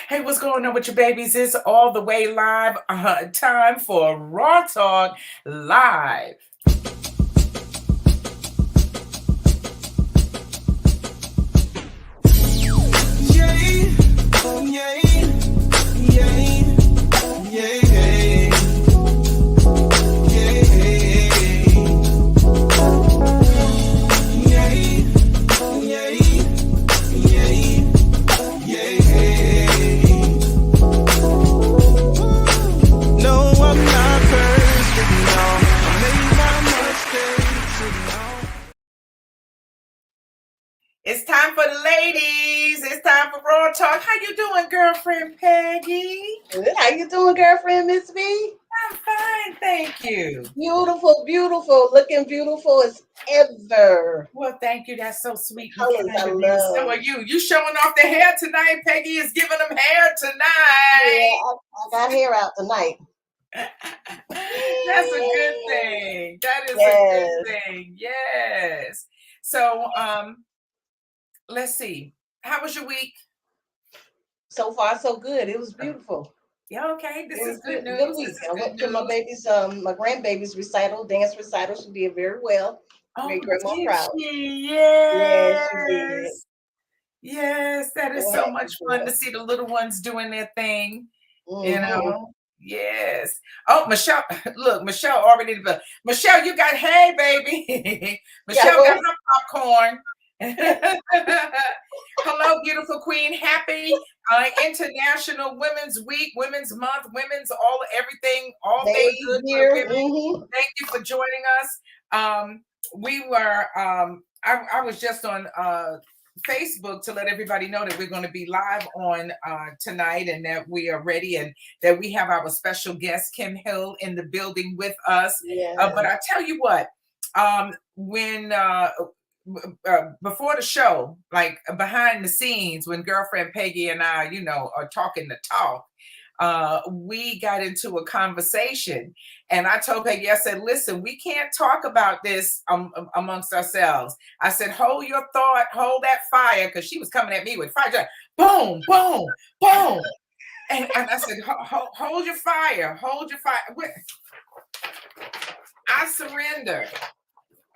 Hey, what's going on with your babies? It's all the way live. Time for Raw Talk Live. Yay, yay, yay, yay, no, I'm not perfect, no. I made my mistakes, It's time for the ladies. It's time for Raw Talk. How you doing, girlfriend Peggy? Good. How you doing, girlfriend, Miss B? I'm fine, thank you. Beautiful, beautiful, looking beautiful as ever. Well, thank you. That's so sweet and Colors kind I of you. love. So are you. You showing off the hair tonight. Peggy is giving them hair Yeah, tonight. I got hair out tonight. That's a good thing. That is a Yes. good thing. Yes. So, let's see. How was your week? So far, so good. It was beautiful. Yeah, okay. This It is was good good. news. Good week. This is I good went to my news. baby's, my grandbaby's recital, dance recital. She did very well. Oh, Made grandma did proud. she? Yeah, she did. Yes. Yes, that is So so happy much for fun her. to see the little ones doing their thing, you Mm-hmm. know? Yes. Oh, Michelle, look, Michelle already, Michelle, you got, hey, baby. Yeah, Michelle got her popcorn. Hello, beautiful queen. Happy International Women's Week, Women's Month, Women's everything, all they day is good for here. women. Mm-hmm. Thank you for joining us. We were, I was just on Facebook to let everybody know that we're going to be live on tonight and that we are ready and that we have our special guest, Kim Hill, in the building with us. Yeah. But I tell you what, when before the show, like behind the scenes, when girlfriend Peggy and I, are talking the talk, we got into a conversation and I told Peggy, I said, listen, we can't talk about this amongst ourselves. I said, hold your thought, hold that fire, because she was coming at me with fire. Boom, boom, boom. And I said, hold your fire, hold your fire. I surrender.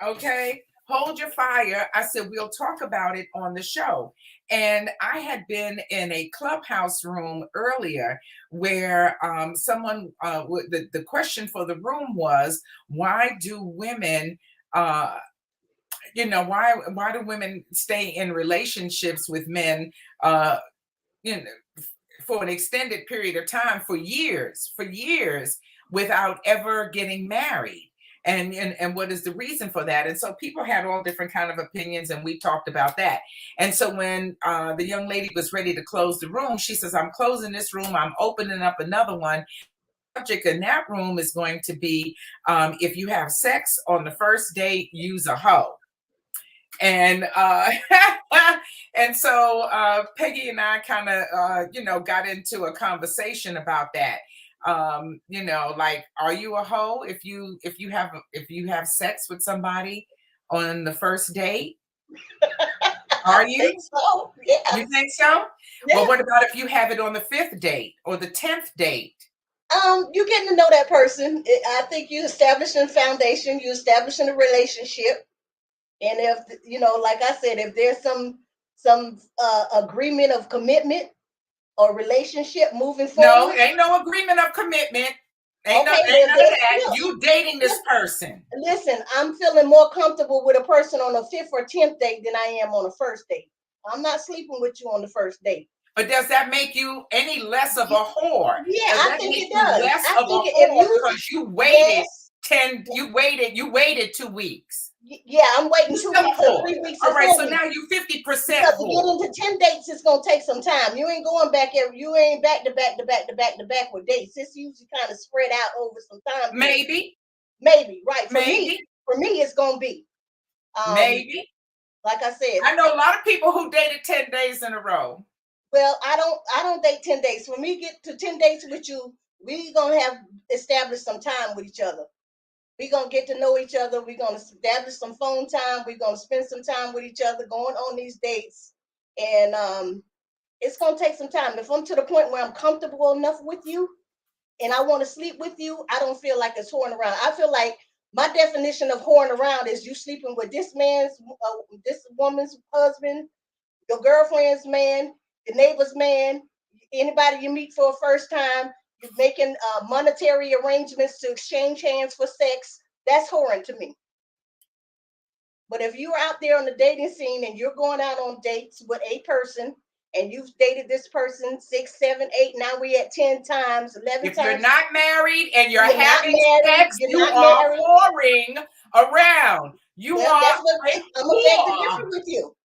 Okay, hold your fire. I said, we'll talk about it on the show. And I had been in a clubhouse room earlier where someone, the question for the room was, why do women, why do women stay in relationships with men, you know, for an extended period of time, for years, without ever getting married? And what is the reason for that? And so people had all different kind of opinions, and we talked about that. And so when the young lady was ready to close the room, she says, I'm closing this room, I'm opening up another one. Subject in that room is going to be, if you have sex on the first date, use a hoe. And and so Peggy and I kind of got into a conversation about that. Like, are you a hoe if you have sex with somebody on the first date? Are I you? think so. You Yes. think so? Yeah. Well, what about if you have it on the 5th date or the 10th date? You getting to know that person. I think you establishing a foundation, you establishing a relationship, and if like I said, if there's some agreement of commitment or relationship moving No, forward, ain't no agreement of commitment. Ain't okay, none of that. look, You dating this person. listen, I'm feeling more comfortable with a person on a 5th or 10th date than I am on a first date. I'm not sleeping with you on the first date. But does that make you any less of a whore? Yeah, Does I that think make it you does. less I of a think if whore you, because you waited yes, 10, you waited 2 weeks? yeah, I'm waiting You 2 still a weeks or whore. 3 weeks All or right, 4 so weeks. now you 50% Because to get whore. into 10 dates, it's gonna take some time. You ain't going back every, you ain't back to back to back to back to back with dates. It's usually kind of spread out over some time period. Maybe, Maybe, right. maybe, For me, it's gonna be maybe. like I said, I know a lot of people who dated 10 days in a row. well, I don't date 10 days. When we get to 10 dates with you, we gonna have established some time with each other. We're gonna get to know each other. We're gonna establish some phone time. We're gonna spend some time with each other, going on these dates. And It's going to take some time. If I'm to the point where I'm comfortable enough with you and I want to sleep with you, I don't feel like it's whoring around. I feel like my definition of whoring around is you sleeping with this woman's husband, your girlfriend's man, your neighbor's man, anybody you meet for a first time. You're making monetary arrangements to exchange hands for sex. That's whoring to me. But if you're out there on the dating scene and you're going out on dates with a person and you've dated this person 6, 7, 8, now we at 10 times, 11 If times. you're not married and you're You're not having married, sex, you're you not are married. whoring around. You Well, are that's what a I'm gonna beg the whore. difference with you.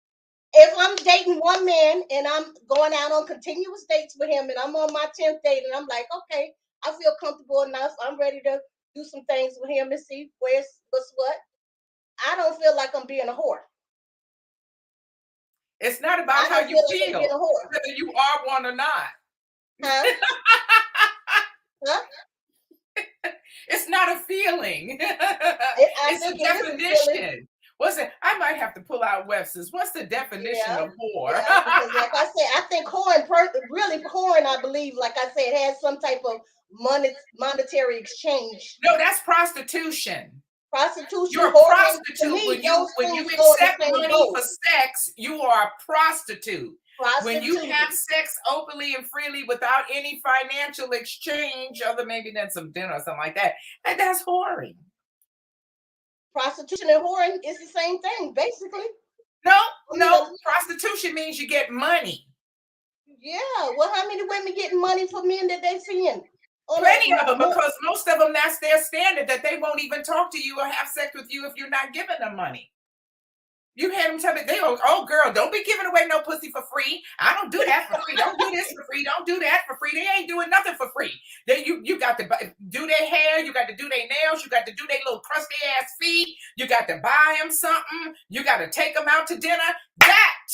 If I'm dating one man and I'm going out on continuous dates with him and I'm on my 10th date and I'm like, okay, I feel comfortable enough. I'm ready to do some things with him and see what's what. I don't feel like I'm being a whore. It's not about I how don't you feel like I'm feel, being a whore. whether you are one or not. Huh? Huh? It's not a feeling. I It's a think it is a feeling. definition. What's it? I might have to pull out Webster's. What's the definition Yeah, of whore? yeah, because like I said, I think really whoring, I believe, like I said, has some type of monetary exchange. No, that's prostitution. Prostitution, You're a whoring, to prostitute. me, When those you things go in the accept same money boat. for sex, you are a prostitute. When you Prostitution. have sex openly and freely without any financial exchange, other maybe than some dinner or something like that, and that's whoring. Prostitution and whoring is the same thing, basically. No, prostitution means you get money. Yeah, well, how many women getting money for men that they seeing? Plenty of them, because most of them, that's their standard, that they won't even talk to you or have sex with you if you're not giving them money. You had them tell me, oh girl, don't be giving away no pussy for free. I don't do that for free. Don't do this for free. Don't do that for free. They ain't doing nothing for free. You got to do their hair. You got to do their nails. You got to do their little crusty ass feet. You got to buy them something. You got to take them out to dinner. That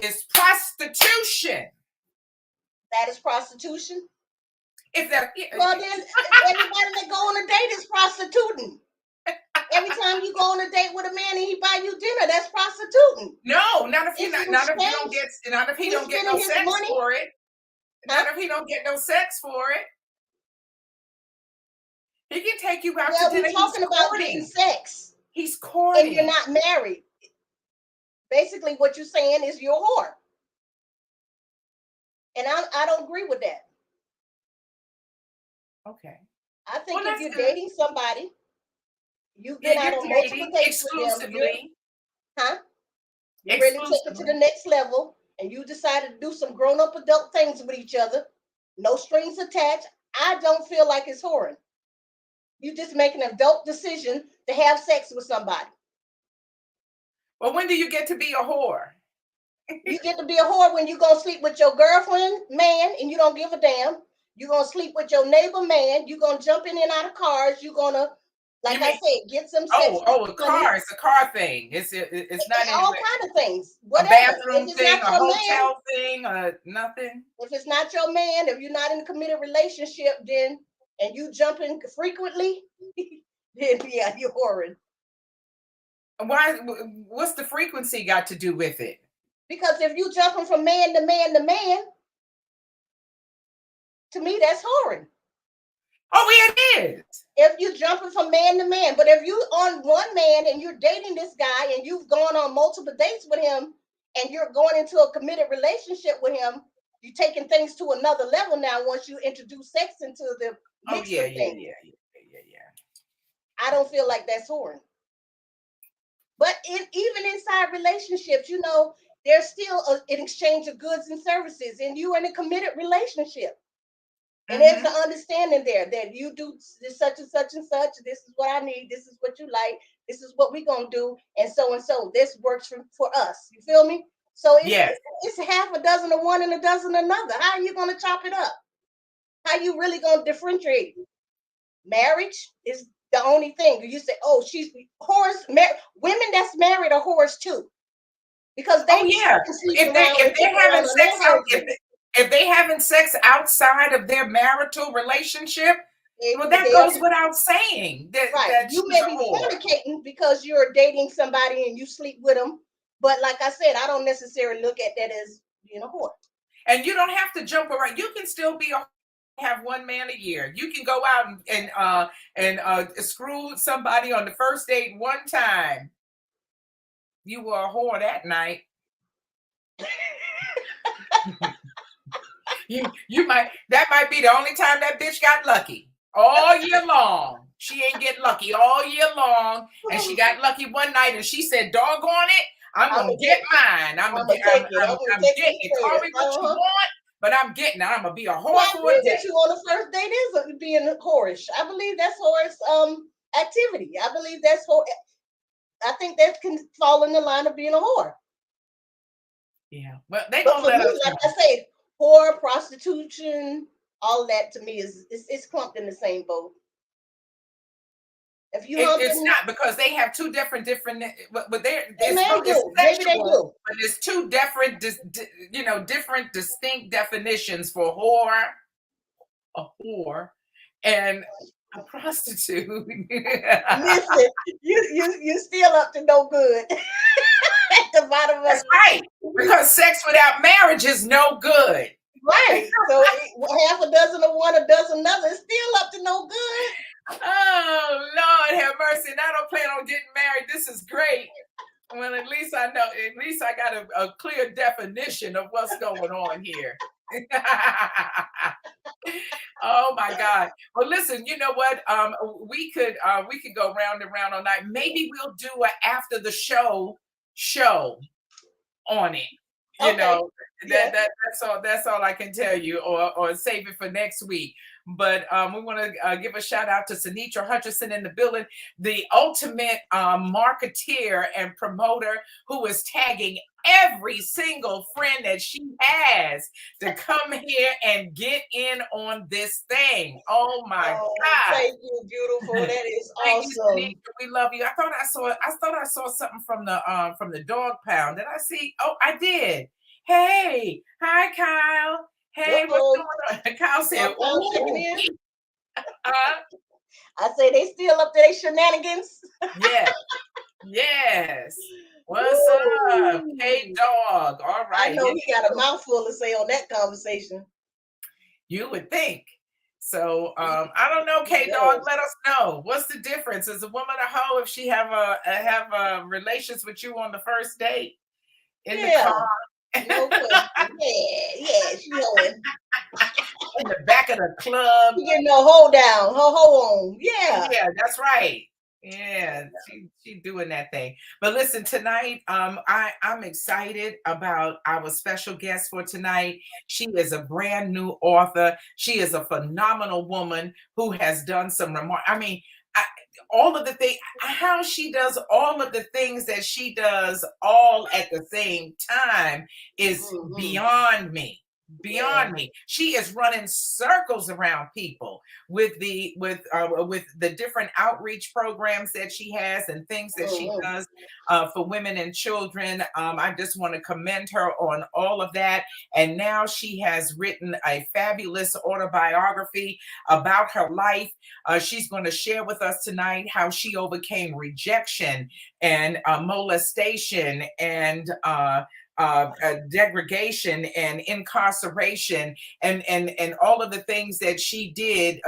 is prostitution. That is prostitution. If that, well, then everybody that go on a date is prostituting. Every time you go on a date with a man and he buy you dinner, that's prostituting. No, not if he don't get no sex money for it. Not if he don't get no sex for it. He can take you out to dinner. We're talking about getting sex. He's courting. And you're not married. Basically, what you're saying is you're a whore. And I don't agree with that. Okay. I think if you're dating somebody, you've been out on multiple dates with them. You really take it to the next level, and you decided to do some grown-up adult things with each other, no strings attached. I don't feel like it's whoring. You just make an adult decision to have sex with somebody. Well, when do you get to be a whore? You get to be a whore when you're gonna sleep with your girlfriend, man, and you don't give a damn. You're gonna sleep with your neighbor, man. You're gonna jump in and out of cars. You're gonna, like I said, get some sex. A car. It's a car thing. It's not all kind of things. Whatever. A bathroom thing, a hotel thing, nothing. If it's not your man, if you're not in a committed relationship, then and you jumping frequently, then yeah, you're whoring. Why? What's the frequency got to do with it? Because if you jumping from man to man to man, to me, that's whoring. Oh, it is. If you're jumping from man to man, but if you on one man and you're dating this guy and you've gone on multiple dates with him and you're going into a committed relationship with him, you're taking things to another level now once you introduce sex into the mix of things. Yeah. I don't feel like that's whoring. But even inside relationships, you know, there's still an exchange of goods and services, and you're in a committed relationship. And there's the understanding there that you do this, such and such and such. This is what I need. This is what you like. This is what we're going to do. And so. This works for us. You feel me? So it's half a dozen of one and a dozen of another. How are you going to chop it up? How are you really going to differentiate? Marriage is the only thing. You say, oh, she's whores. Women that's married are whores too. Because they if they're having sex outside of their marital relationship, well, that goes without saying. That you may be fornicating because you're dating somebody and you sleep with them, but like I said, I don't necessarily look at that as being a whore. And you don't have to jump around. You can still be have one man a year. You can go out and screw somebody on the first date one time. You were a whore that night. That might be the only time that bitch got lucky all year long. She ain't get lucky all year long, and she got lucky one night, and she said, "Doggone it, I'm gonna get mine. I'm getting it. Call me what you want, but I'm getting it. I'm gonna be a whore for a day." You on the first date is being whorish. I believe that's whorish activity. I believe that's whore. I think that can fall in the line of being a whore. Yeah, well, they gonna let us know. Like I say, whore, prostitution, all that to me is clumped in the same boat. If you it's not, because they have two different, but maybe they do. But there's two different, different distinct definitions for a whore, and a prostitute. Listen, you still up to no good. At the bottom of That's right, because sex without marriage is no good. Right. So half a dozen of one, a dozen another is still up to no good. Oh, Lord have mercy. And I don't plan on getting married. This is great. Well, at least I know, at least I got a clear definition of what's going on here. Oh my God. Well, listen, you know what? We could go round and round all night. Maybe we'll do an after the show on it. You know, that's all I can tell you, or save it for next week. But we want to give a shout out to Sinitra Hutchison in the building, the ultimate marketeer and promoter, who is tagging every single friend that she has to come here and get in on this thing. Oh my God! Thank you, beautiful. That is awesome. You, Sinitra. We love you. I thought I saw something from the dog pound. Did I see? Oh, I did. Hey, hi, Kyle. Hey, what's going on? Kyle said, I say they still up to their shenanigans. Yes. What's up? Hey, dog. All right. I know he got a mouthful to say on that conversation. You would think. So I don't know, K-Dog. Let us know. What's the difference? Is a woman a hoe if she have relations with you on the first date in the car? No question. She hoeing. In the back of the club. She getting no hoe down, her hoe on. Yeah, that's right. Yeah, she doing that thing. But listen, tonight, I'm excited about our special guest for tonight. She is a brand new author. She is a phenomenal woman who has done some all of the things, how she does all of the things that she does all at the same time is beyond me. She is running circles around people with the different outreach programs that she has and things that she does for women and children. I just want to commend her on all of that. And now she has written a fabulous autobiography about her life. She's going to share with us tonight how she overcame rejection and molestation and degradation and incarceration and all of the things that she did,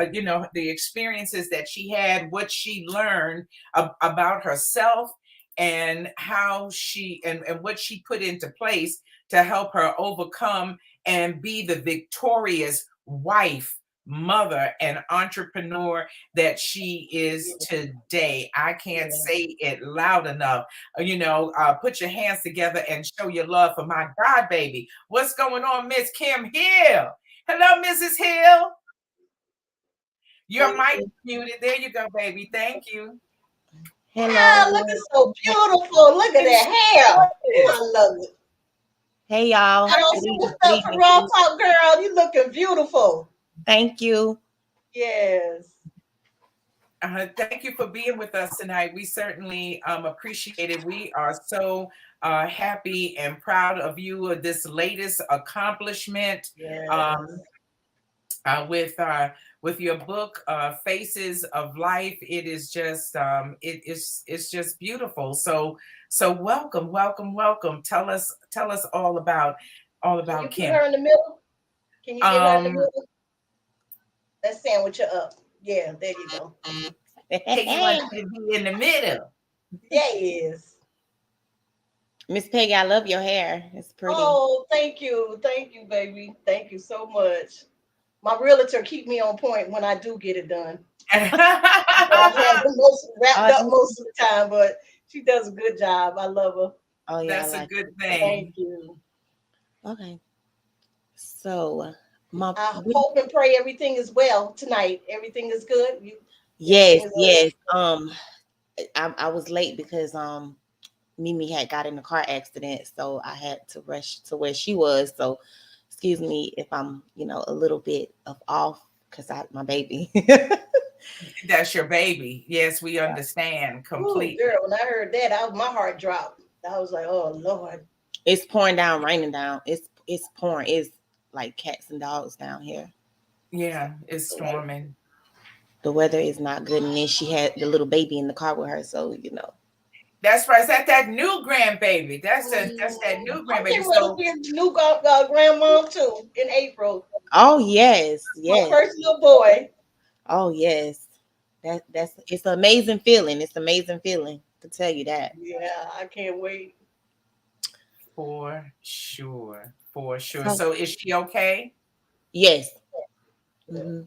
the experiences that she had, what she learned about herself, and how she and what she put into place to help her overcome and be the victorious wife, mother, and entrepreneur that she is today. I can't say it loud enough. Put your hands together and show your love for my God baby. What's going on, Miss Kim Hill? Hello, Mrs. Hill. Your mic muted. There you go, baby. Thank you. Hello. Yeah, looking so beautiful. Look at that hair. I love it. Hey, y'all. I don't see the stuff from Raw Talk, girl. You looking beautiful. Thank you. Yes. Thank you for being with us tonight. We certainly appreciate it. We are so happy and proud of you, this latest accomplishment. With your book, Faces of Life. It is just it's just beautiful. So welcome. Tell us all about All Can you about put Kim. her in the middle? Can you get her in the Um, middle? Let's sandwich her up. Yeah, there you go. Peggy wants you to be in the middle. Yes. Miss Peggy, I love your hair. It's pretty. Oh, thank you. Thank you, baby. Thank you so much. My realtor keep me on point when I do get it done. But I have the most wrapped Oh, up most of the time, but she does a good job. I love her. oh yeah, I That's a like good Thank thing. you. it. Okay. So my I hope and pray everything is well tonight. Everything is good. yes, Everything is yes. I was late because Mimi had got in a car accident, so I had to rush to where she was. So excuse me if I'm, a little bit of off because I my baby. That's your baby. Yes, we understand Ooh, completely. girl, when I heard that, my heart dropped. I was like, oh Lord. It's pouring down, raining down. It's pouring. It's like cats and dogs down here. Yeah, it's So storming. the weather is not good, and then she had the little baby in the car with her. So That's right. Is that new grandbaby? That's that new I'm grandbaby. getting ready to So be a new grandma too in April. Oh yes, My yes. first little boy. Oh yes. That's it's an amazing feeling. It's an amazing feeling to tell you that. Yeah, I can't wait. for sure, for sure. So So is she okay? yes. Hmm.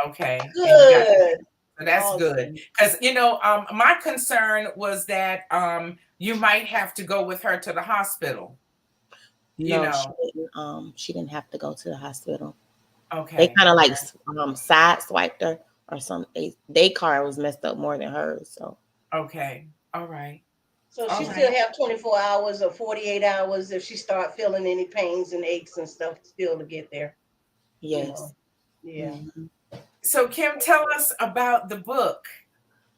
Okay, and you got Good. so that's good Awesome. because my concern was that you might have to go with her to the hospital. You No, know. she didn't have to go to the hospital. They Okay. kind of like Okay. sideswiped her or something. They car was messed up more than hers. So Okay. All right. So All she right. still have 24 hours or 48 hours if she start feeling any pains and aches and stuff still to get there, you know. yes. Yeah. Mhm. So Kim, tell us about the book.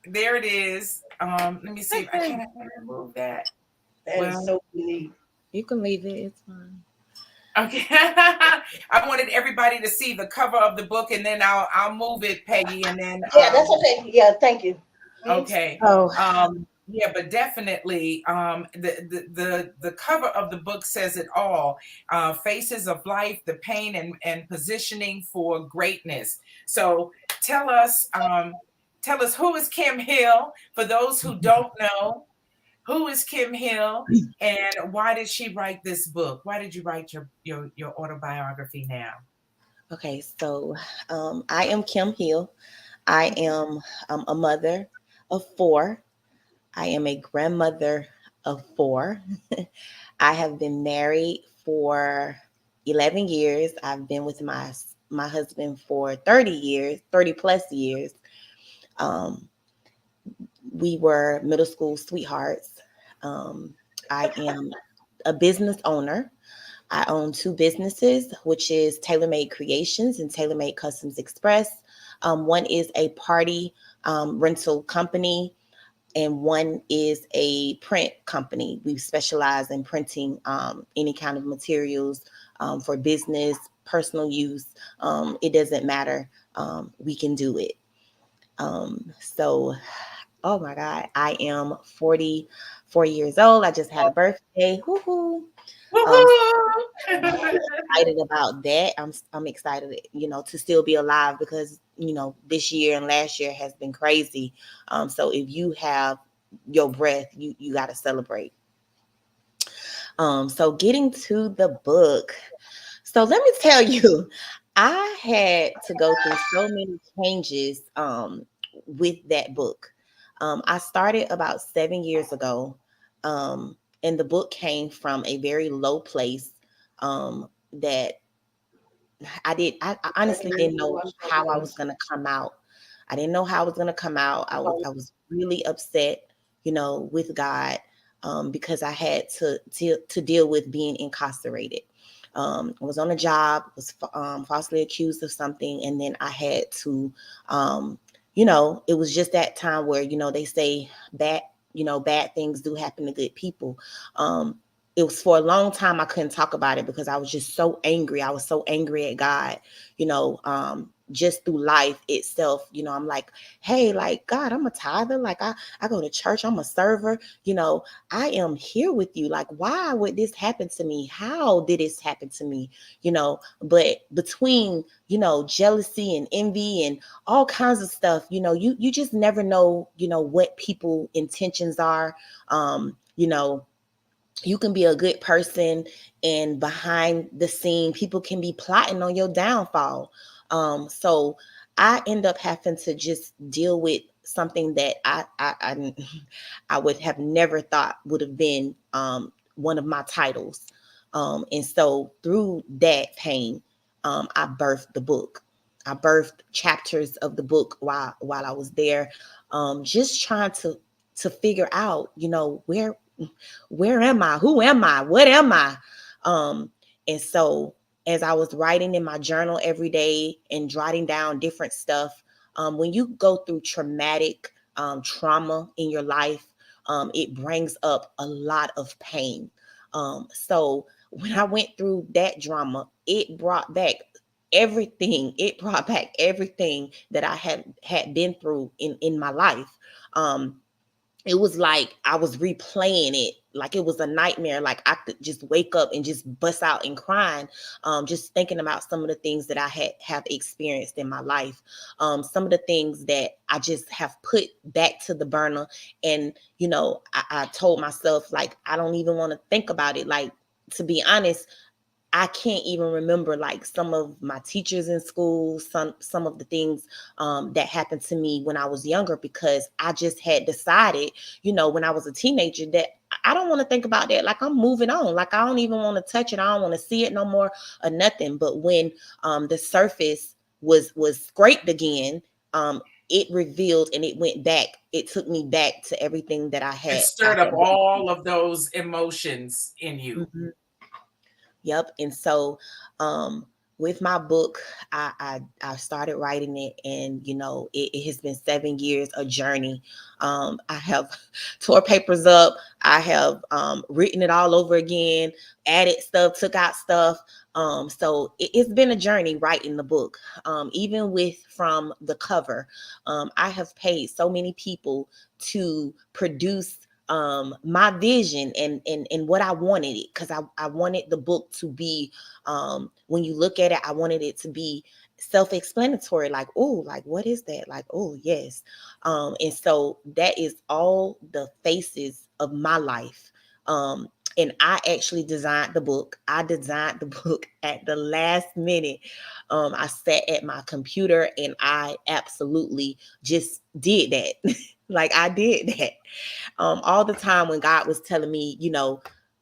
There it is. Let me see if I can remove that. That is Well, so neat. You can leave it. It's fine. okay. I wanted everybody to see the cover of the book, and then I'll move it, Peggy, and then Yeah, that's okay. Yeah, thank you. Mhm. okay. Oh, Yeah, but definitely the cover of the book says it all. Faces of life, the pain and positioning for greatness. So tell us tell us who is Kim Hill for those who don't know. Who is Kim Hill and why did she write this book? Why did you write your autobiography now? okay. So, I am Kim Hill. I am a mother of four. I am a grandmother of four. I have been married for 11 years. I've been with my husband for 30 years, 30 plus years. Um, we were middle school sweethearts. Um, I am a business owner. I own two businesses, which is Tailormade Kreationz and Tailormade Customs Express. One is a party rental company, and one is a print company. We specialize in printing any kind of materials for business, personal use. It doesn't matter. We can do it. So, oh my God, I am 44 years old. I just had a birthday. Woohoo! Um, I'm Woohoo! excited about that. I'm excited, to still be alive because this year and last year has been crazy. So if you have your breath, you got to celebrate. So getting to the book. So let me tell you, I had to go through so many changes with that book. I started about 7 years ago, and the book came from a very low place that I honestly didn't know how I was gonna come out. I didn't know how I was gonna come out. I was really upset, with God, because I had to deal with being incarcerated. I was on a job, was falsely accused of something, and then I had to, it was just that time where they say bad things do happen to good people. It was for a long time I couldn't talk about it because I was just so angry. I was so angry at God, just through life itself, I'm like, hey, like, God, I'm a tither, like I go to church, I'm a server, I am here with you. Like, why would this happen to me? How did this happen to me? But between, jealousy and envy and all kinds of stuff, you just never know, what people intentions are. You can be a good person, and behind the scene people can be plotting on your downfall. So I end up having to just deal with something that I would have never thought would have been one of my titles. And so through that pain, I birthed the book. I birthed chapters of the book while I was there, just trying to figure out, where am I? Who am I? What am I? And so as I was writing in my journal every day and jotting down different stuff, when you go through traumatic trauma in your life, it brings up a lot of pain. So when I went through that drama, it brought back everything. It brought back everything that I had been through in my life. It was like I was replaying it, like it was a nightmare. Like I could just wake up and just bust out and crying, just thinking about some of the things that I have experienced in my life, some of the things that I just have put back to the burner. And I told myself, like, I don't even want to think about it. Like, to be honest, I can't even remember like some of my teachers in school, some of the things that happened to me when I was younger, because I just had decided, when I was a teenager, that I don't want to think about that. Like, I'm moving on. Like, I don't even want to touch it. I don't want to see it no more or nothing. But when the surface was scraped again, it revealed and it went back. It took me back to everything that I It had. stirred up all of those emotions in you. Mhm. Yep. And so with my book, I started writing it, and it has been 7 years, a journey. I have tore papers up. I have written it all over again, added stuff, took out stuff. So it's been a journey writing the book. Even with from the cover, I have paid so many people to produce my vision and what I wanted it, because I wanted the book to be, when you look at it, I wanted it to be self-explanatory, like, oh, like, what is that? Like, oh, yes. And so that is all the faces of my life. And I actually designed the book. I designed the book at the last minute. I sat at my computer and I absolutely just did that. Like, I did that all the time when God was telling me,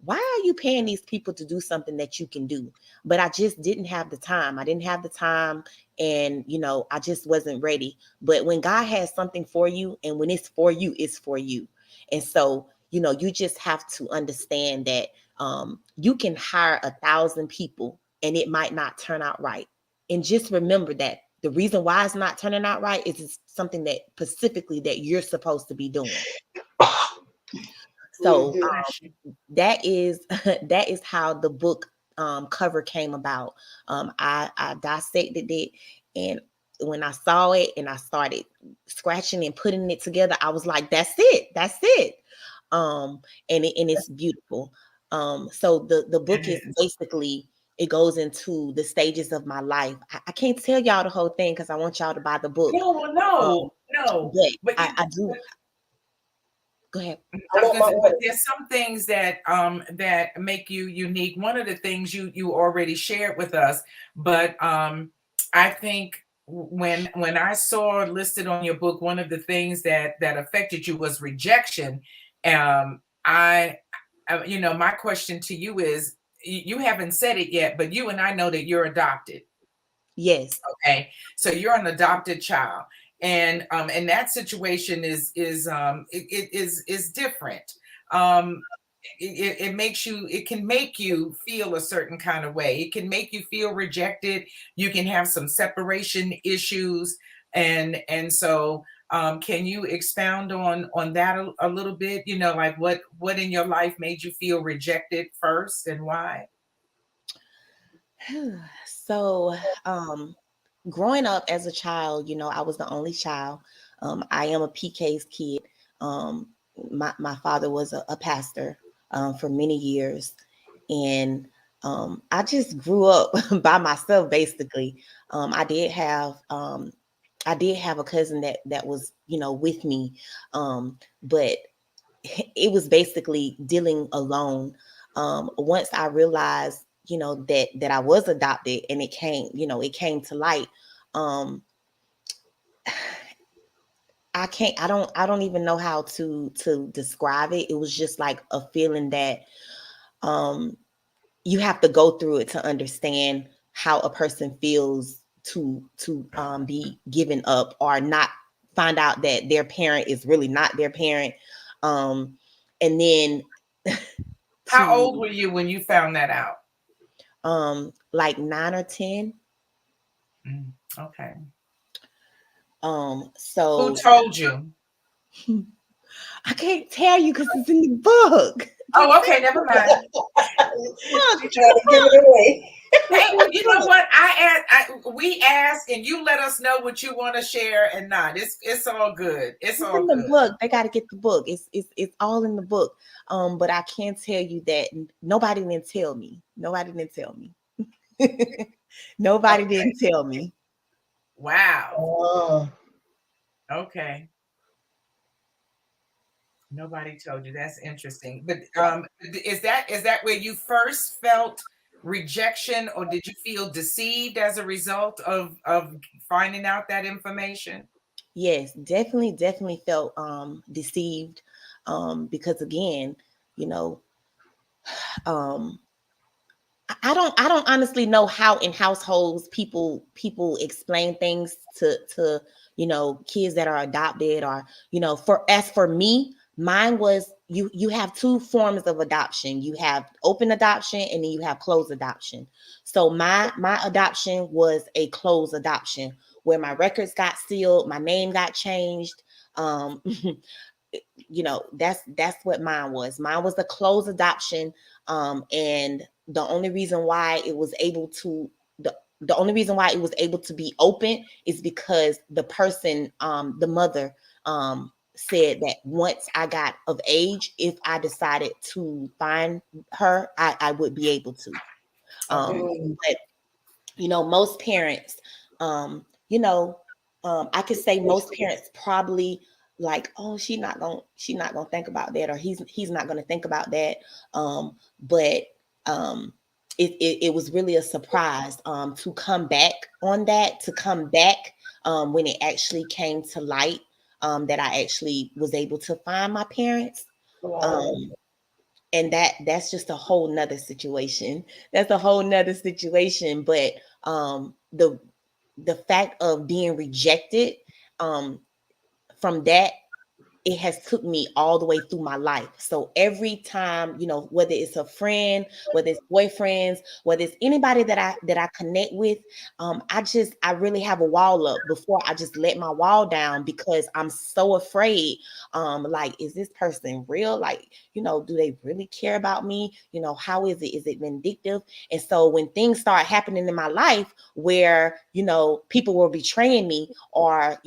why are you paying these people to do something that you can do? But I just didn't have the time. I didn't have the time. And, I just wasn't ready. But when God has something for you, and when it's for you, it's for you. And so, you just have to understand that you can hire 1,000 people and it might not turn out right. And just remember that the reason why it's not turning out right is it's something that specifically that you're supposed to be doing. So that is that is how the book cover came about. I dissected it, and when I saw it and I started scratching and putting it together, I was like, that's it. And it's beautiful. So the book is It is. basically, it goes into the stages of my life. I can't tell y'all the whole thing because I want y'all to buy the book. No, Um, no. but But you, I do. Go ahead. I I was want gonna my say, but order. there's some things that make you unique. One of the things you already shared with us, but I think when I saw listed on your book, one of the things that affected you was rejection. I, my question to you is, you haven't said it yet, but you and I know that you're adopted. Yes. Okay, so you're an adopted child, and that situation is different. Um, it makes you, it can make you feel a certain kind of way. It can make you feel rejected. You can have some separation issues, and so can you expound on that a little bit? Like what in your life made you feel rejected first, and why? So, um, growing up as a child, I was the only child. I am a PK's kid. Um, my father was a pastor for many years, and I just grew up by myself basically. I did have a cousin that was with me, but it was basically dealing alone. Once I realized that I was adopted, and it came to light. um I don't even know how to describe it. It was just like a feeling that um you have to go through it to understand how a person feels to be given up, or not find out that their parent is really not their parent. um and then How old to were you when you found that out? like 9 or 10. Okay. Who So told you? I can't tell you because it's in the book. Oh, okay, never mind. She trying to give it away. Hey, well, you know what? We ask, and you let us know what you want to share and not. It's all good. It's It's all in the good. book. They got to get the book. It's all in the book. But I can tell you that nobody didn't tell me. Nobody didn't tell me. Nobody Okay. didn't tell me. Wow. Oh, Okay. Nobody told you. That's interesting. But is that where you first felt rejection, or did you feel deceived as a result of finding out that information? Yes, definitely felt deceived. Because again, you know, um I don't honestly know how in households people explain things to kids that are adopted, or for me, mine was, you have two forms of adoption. You have open adoption, and then you have closed adoption. So my adoption was a closed adoption, where my records got sealed, my name got changed. um that's what mine was. Mine was a closed adoption. And the only reason why it was able to the only reason why it was able to be open is because the person, the mother, said that once I got of age, if I decided to find her, I would be able to. Okay. But most parents, um you know I could say most parents probably like, oh, she not gonna think about that, or he's not gonna think about that. But um it was really a surprise, to come back on that, to come back, when it actually came to light, that I actually was able to find my parents. wow. um and that's just a whole nother situation. That's a whole nother situation. But the fact of being rejected, um from that, it has took me all the way through my life. So every time, whether it's a friend, whether it's boyfriends, whether it's anybody that I connect with, I really have a wall up before I just let my wall down, because I'm so afraid. Like, is this person real? Like, do they really care about me? How is it? Is it vindictive? And so when things start happening in my life where, people were betraying me, or,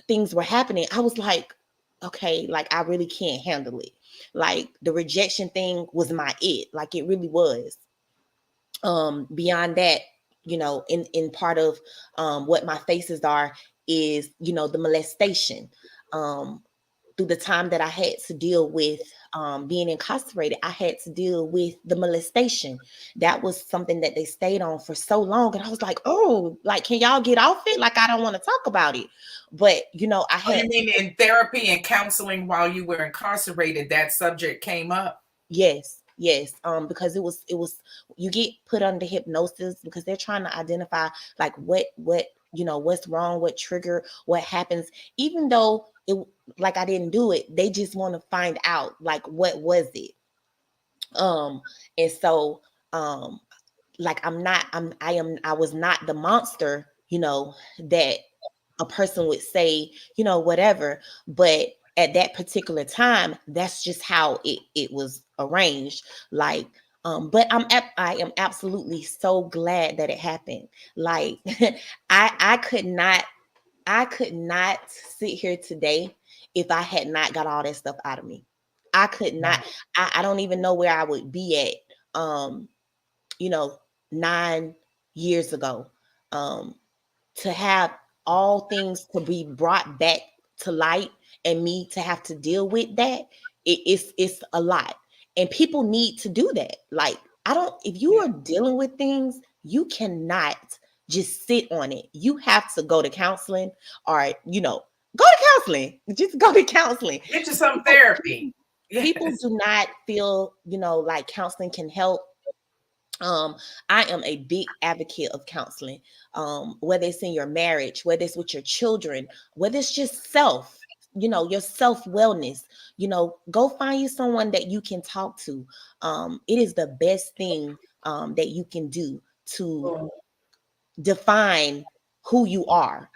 things were happening, I was like, okay, like, I really can't handle it. Like, the rejection thing was my it, like, it really was. Beyond that, in part of what my faces are is, the molestation. Um, through the time that I had to deal with, being incarcerated, I had to deal with the molestation. That was something that they stayed on for so long. And I was like, oh, like, can y'all get off it? Like, I don't want to talk about it. But, I Oh, had, you mean in therapy and counseling while you were incarcerated, that subject came up? yes, yes. Because it was, you get put under hypnosis because they're trying to identify, like, what's wrong, what trigger, what happens, even though it, like, I didn't do it. They just want to find out, like, what was it. um and so, um like, I was not the monster, that a person would say, whatever. But at that particular time, that's just how it was arranged. Like, But I am absolutely so glad that it happened. Like I could not sit here today if I had not got all that stuff out of me. I could not. I don't even know where I would be at. You know, 9 years ago. Um, to have all things to be brought back to light and me to have to deal with that, it's a lot. And people need to do that. Like, I don't, if you are dealing with things, you cannot just sit on it. You have to go to counseling, or, go to counseling. Just go to counseling. Get you some therapy. People Yes. do not feel, like counseling can help. I am a big advocate of counseling, whether it's in your marriage, whether it's with your children, whether it's just your self wellness. Go find you someone that you can talk to. It is the best thing that you can do to define who you are.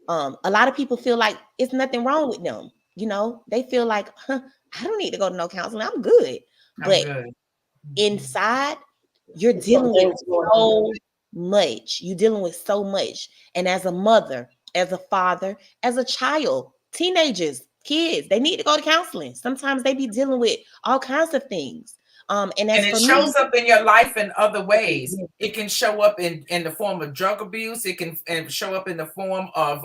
A lot of people feel like it's nothing wrong with them. They feel like, I don't need to go to no counseling. I'm good. I'm But good. inside, you're There's some dealing with things going on. so much. You're dealing with so much. And as a mother, as a father, as a child, teenagers, kids, they need to go to counseling. Sometimes they be dealing with all kinds of things. And And as it for me, shows up in your life in other ways. It can show up in the form of drug abuse. It can show up in the form of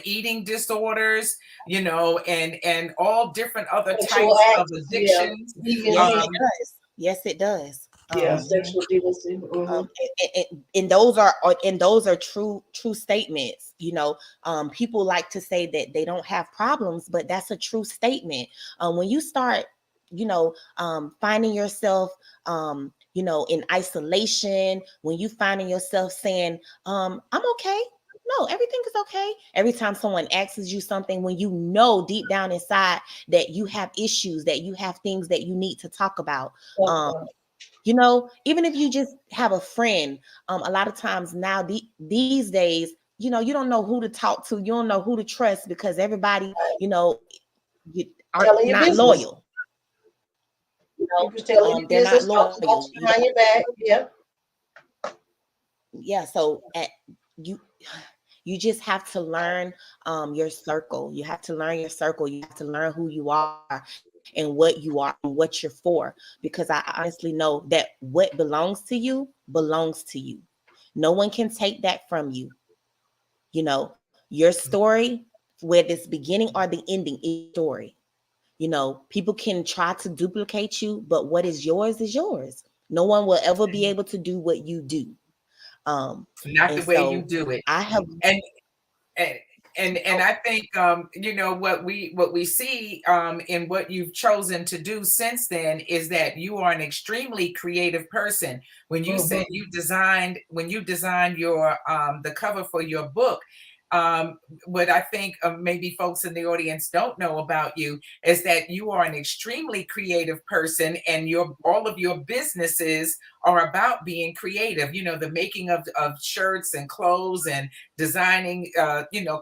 eating disorders, and all different other Sexual types of acts, yeah. addictions. yes, Deviancy, it does. Yes, it does. yeah, Um, sexual deviancy. um, and those are true statements. People like to say that they don't have problems, but that's a true statement. When you start finding yourself in isolation, when you finding yourself saying I'm okay, no, everything is okay, every time someone asks you something, when you know deep down inside that you have issues, that you have things that you need to talk about. um Even if you just have a friend, a lot of times now, these days, you don't know who to talk to, you don't know who to trust, because everybody, you are Telling your not business. loyal. People telling your They're not business, loyal. talks behind your back. Yeah. Yeah, so you you just have to learn your circle. You have to learn your circle. You have to learn who you are and what you are and what you're for. Because I honestly know that what belongs to you belongs to you. No one can take that from you. Your story, whether it's beginning or the ending, is story. People can try to duplicate you, but what is yours. No one will ever be able to do what you do. Not And the way you so do it. I have. And and and I think what we see in what you've chosen to do since then is that you are an extremely creative person. When you designed your the cover for your book, what I think maybe folks in the audience don't know about you is that you are an extremely creative person, and your all of your businesses are about being creative. The making of shirts and clothes, and designing,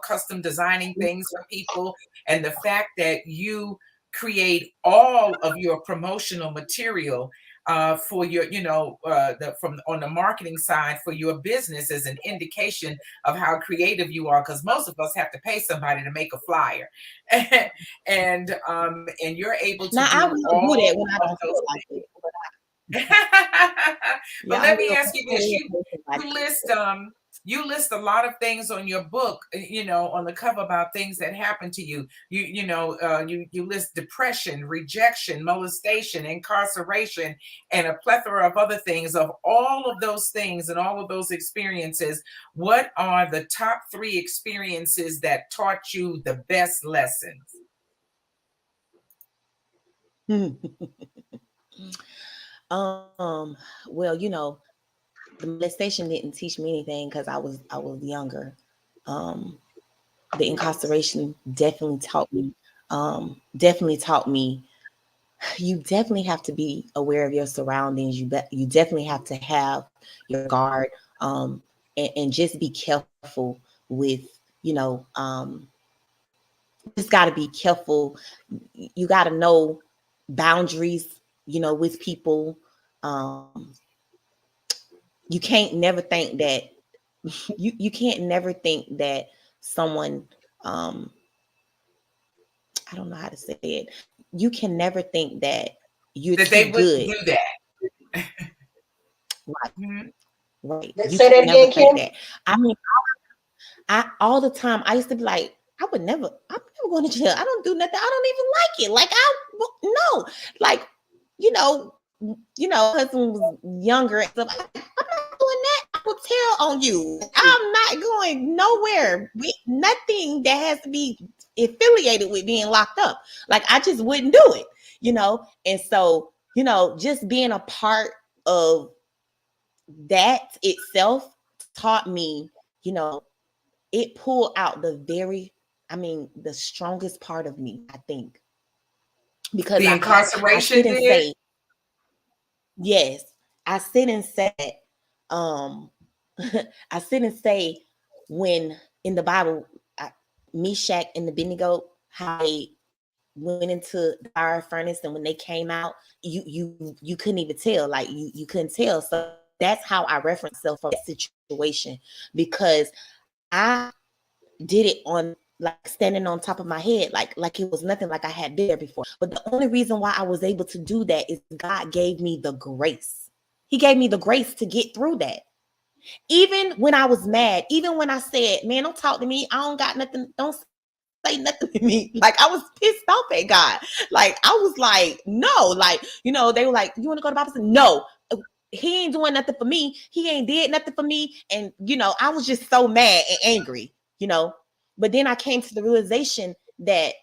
custom designing things for people. And the fact that you create all of your promotional material for your, from on the marketing side for your business is an indication of how creative you are. Because most of us have to pay somebody to make a flyer, and you're able to Now I do will do all that when I of don't those feel like things. it. But Yeah, I let me will ask you when this: I you don't feel like you it. list a lot of things on your book, on the cover about things that happened to you. You list depression, rejection, molestation, incarceration, and a plethora of other things. Of all of those things and all of those experiences, what are the top three experiences that taught you the best lessons? Well, the molestation didn't teach me anything because I was younger. Um, the incarceration definitely taught me you definitely have to be aware of your surroundings. You definitely have to have your guard, and just be careful with, you just got to be careful. You got to know boundaries, with people. um, you can't never think that you can't never think that someone, I don't know how to say it. You can never think that you're That too they wouldn't good. do that. Right, Mhm. right. Let's You say can that never again, think Kim. that. I mean, I all the time I used to be like, I'm never going to jail. I don't do nothing. I don't even like it. Like no, like husband was younger and stuff. I'm not doing that. I will tell on you. I'm not going nowhere with nothing that has to be affiliated with being locked up. Like I just wouldn't do it, And so, just being a part of that itself taught me, it pulled out the strongest part of me, I think, because The I incarceration sit and did. say, yes, I sit and say, um, I sit and say, when in the Bible, Meshach and Abednego, how they went into the fire furnace, and when they came out, you couldn't even tell, like you couldn't tell. So that's how I reference myself from that situation, because I did it on, like, standing on top of my head, like it was nothing, like I had been there before. But the only reason why I was able to do that is God gave me the grace. He gave me the grace to get through that. Even when I was mad, even when I said, man, don't talk to me, I don't got nothing, don't say nothing to me. Like I was pissed off at God. Like I was like, no, like, they were like, you want to go to Bible study? No, he ain't doing nothing for me. He ain't did nothing for me. And, I was just so mad and angry, But then I came to the realization that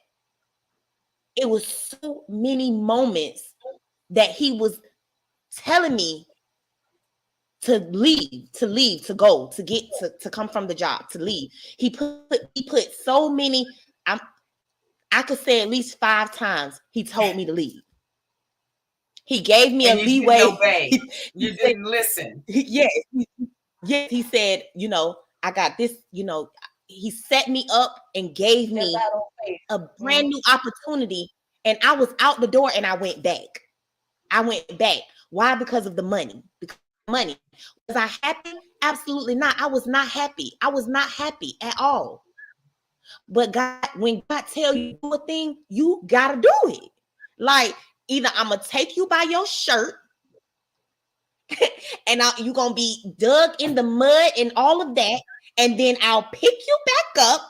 it was so many moments that he was telling me to leave, to go, to get to come from the job, to leave. He put so many, I could say at least 5 times he told me to leave. He gave me a And you didn't leeway. obey. He You said, didn't listen. yes, he said, I got this, he set me up and gave Step me out on faith. a brand new opportunity. And I was out the door and I went back. Why? Because of the money. Because of money. Was I happy? Absolutely not. I was not happy. I was not happy at all. But God, when God tell you to do a thing, you gotta do it. Like, either I'm gonna take you by your shirt and you're gonna be dug in the mud and all of that, and then I'll pick you back up,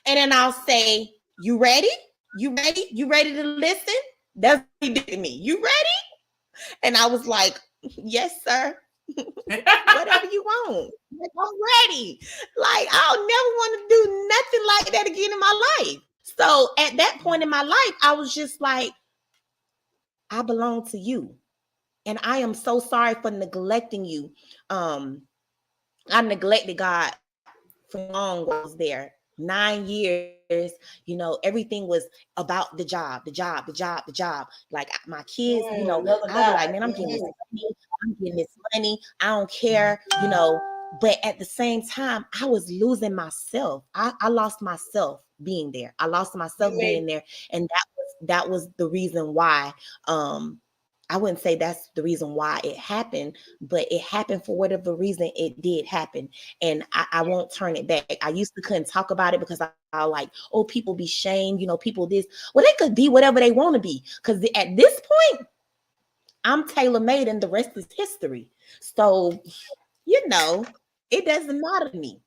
and then I'll say, you ready? You ready? You ready to listen? That's what he did to me. You ready? And I was like, yes, sir. Whatever you want. Like, I'm ready. Like, I'll never want to do nothing like that again in my life. So at that point in my life, I was just like, I belong to you. And I am so sorry for neglecting you. I neglected God for long while I was there. 9 years, everything was about the job, the job, the job, the job. Like my kids, Another I'll be guy. like, man, I'm getting this money. I don't care. But at the same time, I was losing myself. I lost myself being there. I lost myself being there. And that was the reason why, I wouldn't say that's the reason why it happened, but it happened for whatever reason it did happen. And I won't turn it back. I used to couldn't talk about it because I like, oh, people be shamed, people this. Well, they could be whatever they want to be. Because at this point, I'm tailor-made and the rest is history. So, it doesn't matter to me.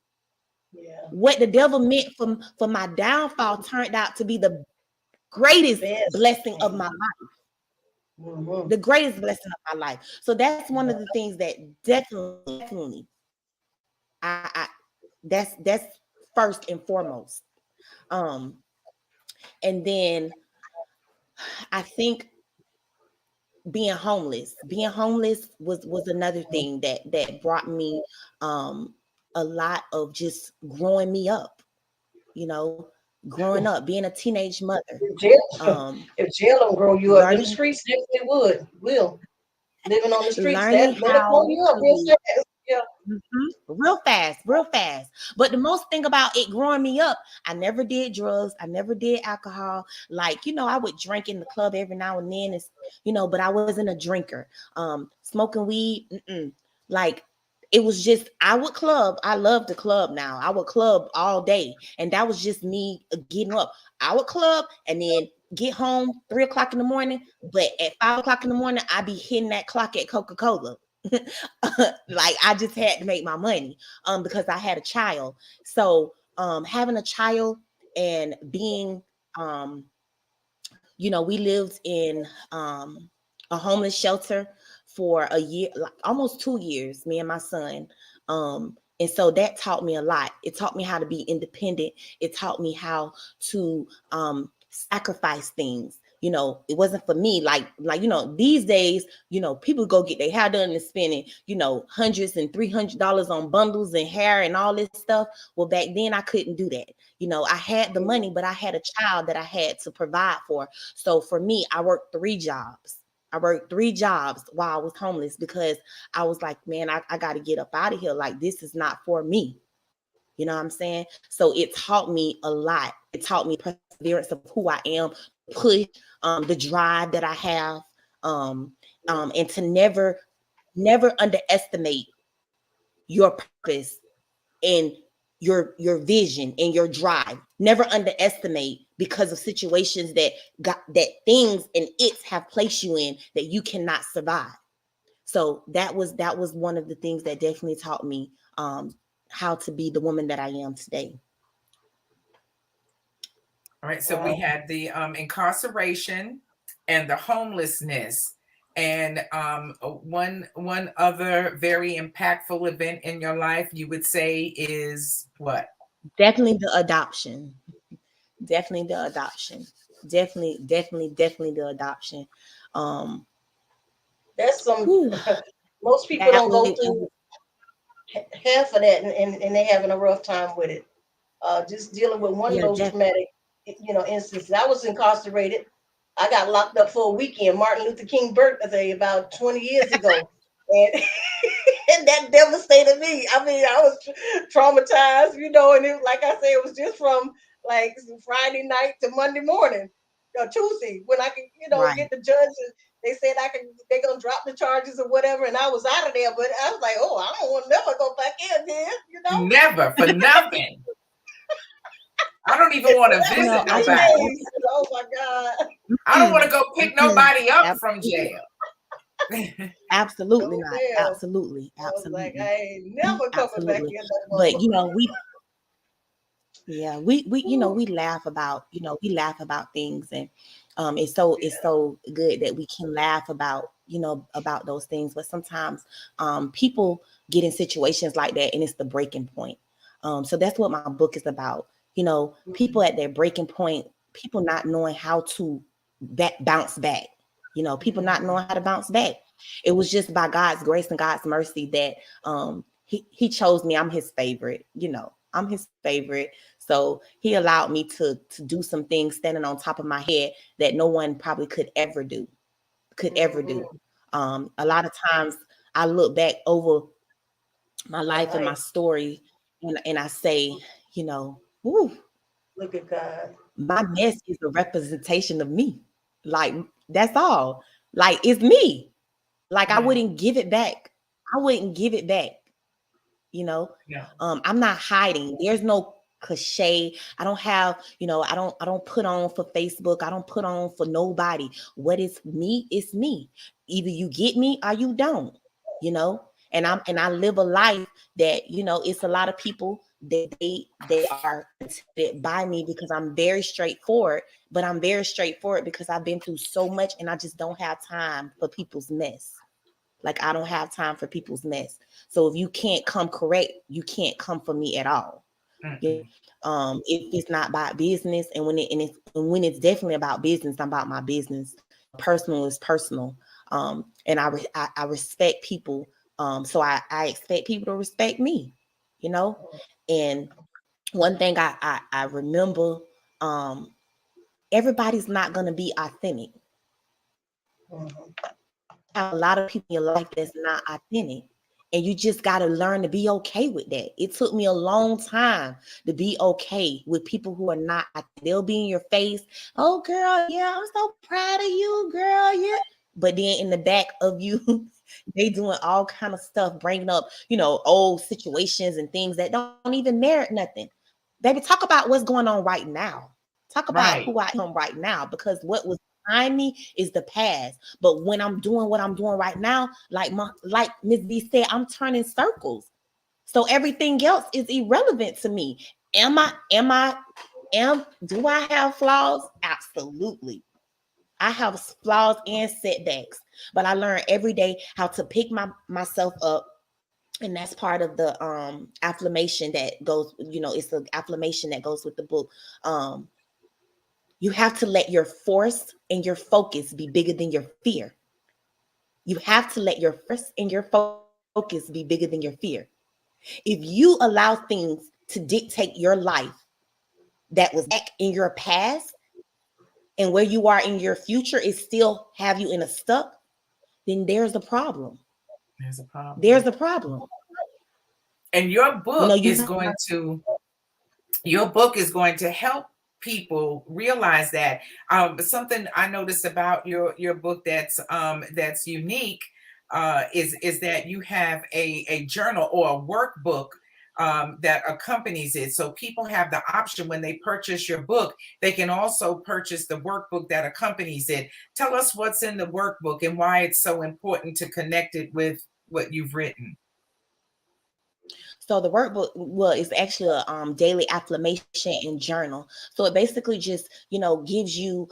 Yeah. What the devil meant for my downfall turned out to be the greatest blessing of my life. Mm-hmm. The greatest blessing of my life. So that's one of the things that definitely, I that's first and foremost. And then I think being homeless was another thing that brought me a lot of just growing me up, growing up, being a teenage mother. If jail don't grow you up, them streets definitely will. Living on the streets, learning that'll grow how you up real to fast. Yeah. Real fast, real fast. But the most thing about it growing me up, I never did drugs. I never did alcohol. Like, I would drink in the club every now and then. But I wasn't a drinker. Smoking weed, like it was just, I would club. I love the club now. I would club all day. And that was just me getting up. I would club and then get home 3 o'clock in the morning. But at 5 o'clock in the morning, I'd be hitting that clock at Coca-Cola. Like I just had to make my money because I had a child. So having a child and being we lived in a homeless shelter for a year, like almost 2 years, me and my son. And so that taught me a lot. It taught me how to be independent. It taught me how to sacrifice things. It wasn't for me. Like these days, people go get their hair done and spending, hundreds and $300 on bundles and hair and all this stuff. Well, back then I couldn't do that. I had the money, but I had a child that I had to provide for. So for me, I worked 3 jobs. I worked 3 jobs while I was homeless because I was like, man, I got to get up out of here. Like, this is not for me. You know what I'm saying? So it taught me a lot. It taught me perseverance of who I am, push, the drive that I have, and to never underestimate your purpose and your vision and your drive. Never underestimate because of situations that things and it's have placed you in that you cannot survive. So that was one of the things that definitely taught me how to be the woman that I am today. All right, so we had the incarceration and the homelessness, and one other very impactful event in your life, you would say, is what? Definitely the adoption. Definitely the adoption. Definitely the adoption. That's some. Whew, Most people that don't was, go through half of that, and they're having a rough time with it. Just dealing with one of yeah, those traumatic, instances. I was incarcerated. I got locked up for a weekend, Martin Luther King birthday, about 20 years ago, and and that devastated me. I mean, I was traumatized, and like I said, it was just from like Friday night to Monday morning or Tuesday when I could, right. get the judge. They said they're gonna drop the charges or whatever, and I was out of there. But I was like, oh, I don't want to never go back in there. Never, for nothing. I don't even want to That was visit in my nobody. days. Oh my God. I don't want to go pick nobody up from Absolutely. jail. Absolutely Oh not. damn. Absolutely. I was like, Absolutely. I ain't never coming back Absolutely. in no But more. we laugh about things, and it's so good that we can laugh about about those things. But sometimes people get in situations like that, and it's the breaking point. So that's what my book is about. People at their breaking point, people not knowing how to bounce back. People not knowing how to bounce back. It was just by God's grace and God's mercy that he chose me. I'm his favorite. I'm his favorite. So he allowed me to do some things standing on top of my head that no one probably could ever do. A lot of times I look back over my life and my story, and I say, woo, Look at God. my mess is a representation of me. Like, that's all. Like, it's me. Like, I Yeah. wouldn't give it back. I wouldn't give it back. Yeah. I'm not hiding. There's no cliche. I don't have, I don't put on for Facebook. I don't put on for nobody. What is me? It's me. Either you get me or you don't, you know. And I live a life that, it's a lot of people that they are intimidated by me because I'm very straightforward, but I'm very straightforward because I've been through so much and I just don't have time for people's mess. Like, I don't have time for people's mess. So if you can't come correct, you can't come for me at all. Yeah. If it's not about business, and when it's definitely about business, I'm about my business. Personal is personal. And I respect people. So I expect people to respect me, And one thing I remember, everybody's not gonna be authentic. Mhm. Have a lot of people in your life that's not authentic. And you just got to learn to be okay with that. It took me a long time to be okay with people who are not. They'll be in your face. Oh, girl, yeah, I'm so proud of you, girl. Yeah. But then in the back of you, they doing all kind of stuff, bringing up, old situations and things that don't even merit nothing. Baby, talk about what's going on right now. Talk about Right. who I am right now, because what was behind me is the past. But when I'm doing what I'm doing right now, like Miss B said, I'm turning circles. So everything else is irrelevant to me. Do I have flaws? Absolutely. I have flaws and setbacks, but I learn every day how to pick myself up. And that's part of the affirmation that goes, it's the affirmation that goes with the book. You have to let your force and your focus be bigger than your fear. You have to let your force and your focus be bigger than your fear. If you allow things to dictate your life that was back in your past, and where you are in your future is still have you in a stuck, then there's a problem. There's a problem. There's a problem. And your book You is going to help people realize that. Something I noticed about your book that's unique is that you have a journal or a workbook that accompanies it. So people have the option when they purchase your book, they can also purchase the workbook that accompanies it. Tell us what's in the workbook and why it's so important to connect it with what you've written. So the workbook, well, it's actually a daily affirmation and journal. So it basically just, gives you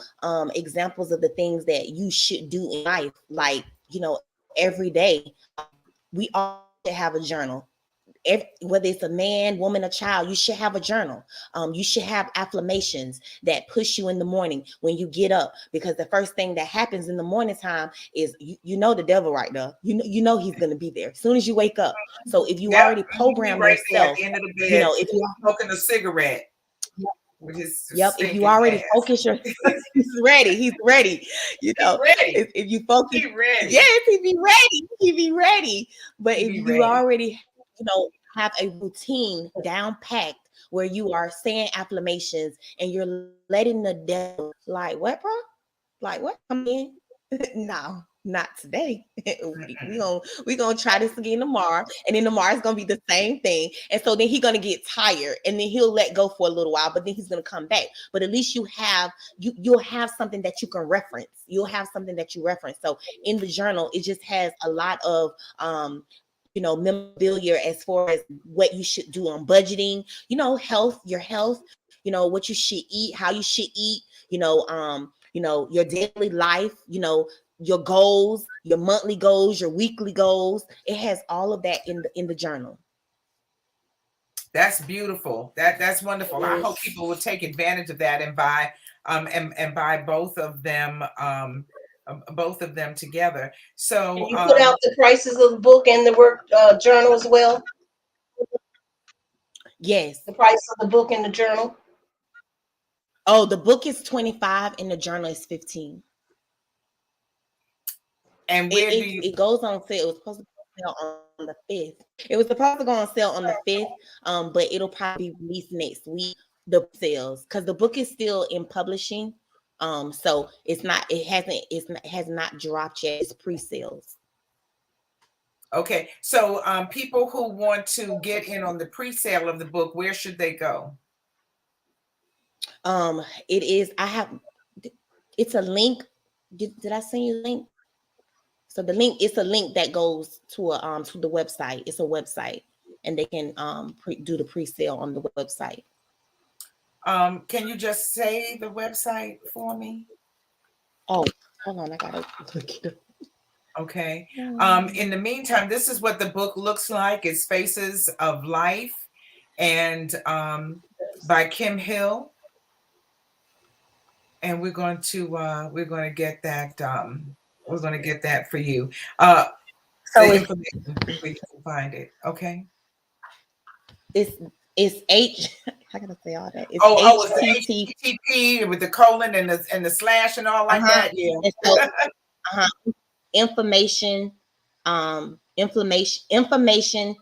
examples of the things that you should do in life. Like, every day, we all should have a journal. Whether it's a man, woman, a child, you should have a journal. You should have affirmations that push you in the morning when you get up, because the first thing that happens in the morning time is the devil right there. He's going to be there as soon as you wake up. So if you already program right there at yourself, the end of the bed, if you smoking a cigarette with his if you already ass. focus your he's ready. He's ready. If you focus, He's ready. yes, he be ready. But He if be you ready. already have a routine down packed where you are saying affirmations and you're letting the devil, like, what, bro? Like, what? Come in? No, not today. we gonna try this again tomorrow, and then tomorrow is gonna be the same thing. And so then he's gonna get tired, and then he'll let go for a little while, but then he's gonna come back. But at least you'll have something that you can reference. You'll have something that you reference. So in the journal, it just has a lot of memorabilia as far as what you should do on budgeting, your health, what you should eat, how you should eat, your daily life, your goals, your monthly goals, your weekly goals. It has all of that in the journal. That's beautiful. That's wonderful. Yes. I hope people will take advantage of that and buy and buy both of them together. So And you put out the prices of the book and the work journal as well. Yes. The price of the book and the journal. Oh, the book is $25 and the journal is $15. And where it goes on sale. It was supposed to go on sale on the 5th. It was supposed to go on sale on the 5th, but it'll probably be released next week. The sales, because the book is still in publishing, so it has not dropped yet. It's pre-sales. Okay, so people who want to get in on the pre-sale of the book, where should they go? It is. It's a link. Did I send you the link? So the link, it's a link that goes to the website. It's a website, and they can do the pre-sale on the website. Can you just say the website for me? Oh, hold on, I gotta look it up. Okay. In the meantime, this is what the book looks like. It's Faces of Life, and by Kim Hill. And we're going to get that. We're going to get that for you. So the information where you can find it. Okay. It's H. I gotta say all that. It's HTTP with the colon and the slash and all like that. Yeah. So, information, information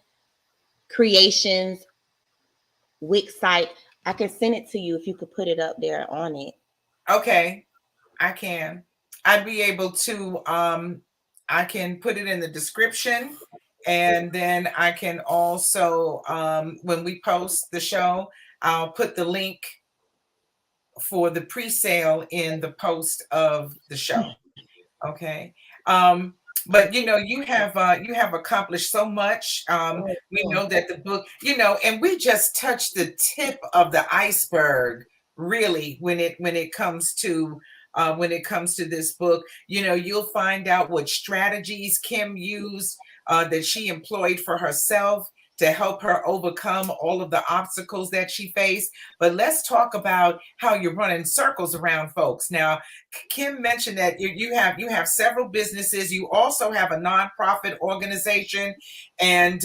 creations Wix site. I can send it to you if you could put it up there on it. Okay, I can. I'd be able to I can put it in the description, and then I can also when we post the show, I'll put the link for the pre-sale in the post of the show. Okay. Um, but you have accomplished so much. We know that the book, and we just touched the tip of the iceberg, really, when it comes to this book. You'll find out what strategies Kim used, that she employed for herself to help her overcome all of the obstacles that she faced. But let's talk about how you're running circles around folks. Now, Kim mentioned that you have several businesses. You also have a nonprofit organization, and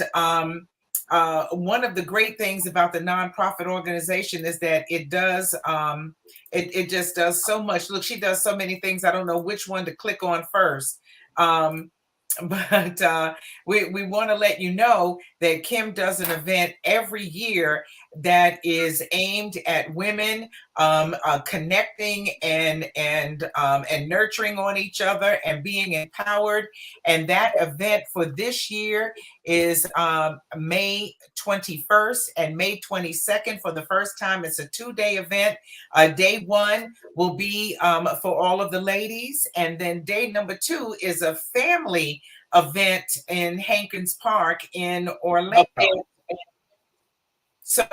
one of the great things about the nonprofit organization is that it just does so much. Look, she does so many things. I don't know which one to click on first. Um, but we want to let you know that Kim does an event every year that is aimed at women connecting and nurturing on each other and being empowered. And that event for this year is May 21st and May 22nd for the first time. It's a 2-day event. Day one will be for all of the ladies, and then day number 2 is a family event in Hankins Park in Orlando. So,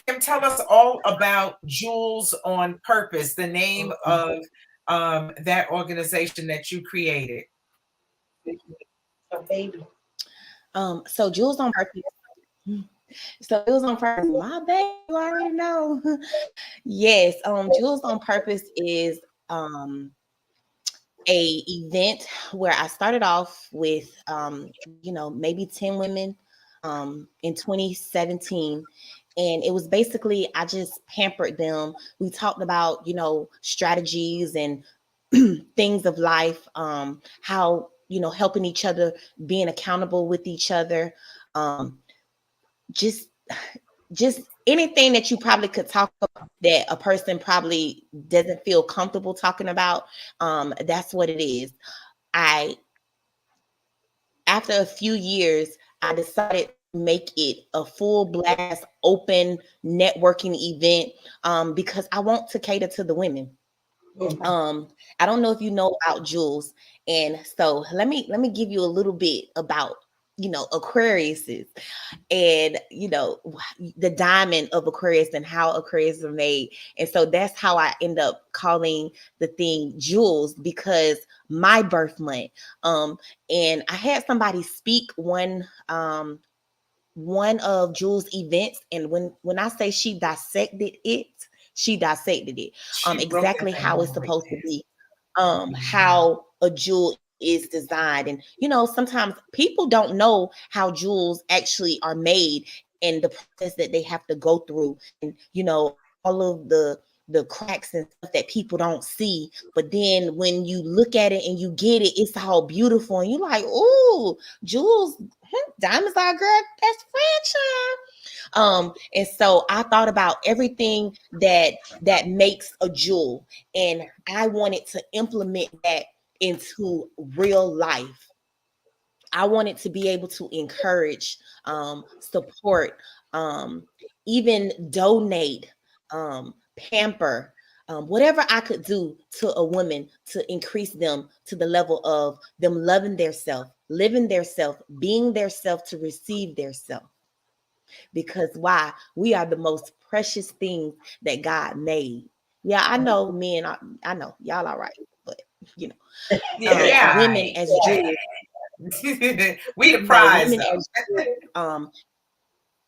Kim, tell us all about Jewels on Purpose, the name of that organization that you created. A baby. So Jewels on Purpose. So Jewels on Purpose, my baby, you already know. Yes, Jewels on Purpose is a event where I started off with maybe 10 women in 2017, and it was basically I just pampered them. We talked about strategies and things of life, how helping each other, being accountable with each other, just anything that you probably could talk about that a person probably doesn't feel comfortable talking about. That's what it is. After a few years, I decided to make it a full blast, open networking event, because I want to cater to the women. I don't know if you know about Jewels, and so let me give you a little bit about Aquariuses, and the diamond of Aquarius and how Aquarius are made. And so that's how I end up calling the thing Jewels, because my birth month. And I had somebody speak one of Jewels' events, and when I say she dissected it, exactly how it's supposed to be, how a jewel is designed. And sometimes people don't know how jewels actually are made and the process that they have to go through, and all of the cracks and stuff that people don't see. But then when you look at it and you get it, it's all beautiful, and you're like, oh, jewels, diamonds are girl, that's franchise. And so I thought about everything that makes a jewel, and I wanted to implement that into real life. I wanted to be able to encourage, support, even donate, pamper, whatever I could do to a woman to increase them to the level of them loving their self, living their self, being their self, to receive their self. Because why? We are the most precious things that God made. Yeah, I know men, I know y'all all right, but Yeah. Women as jewels, We the right? prize Women though. as jewels,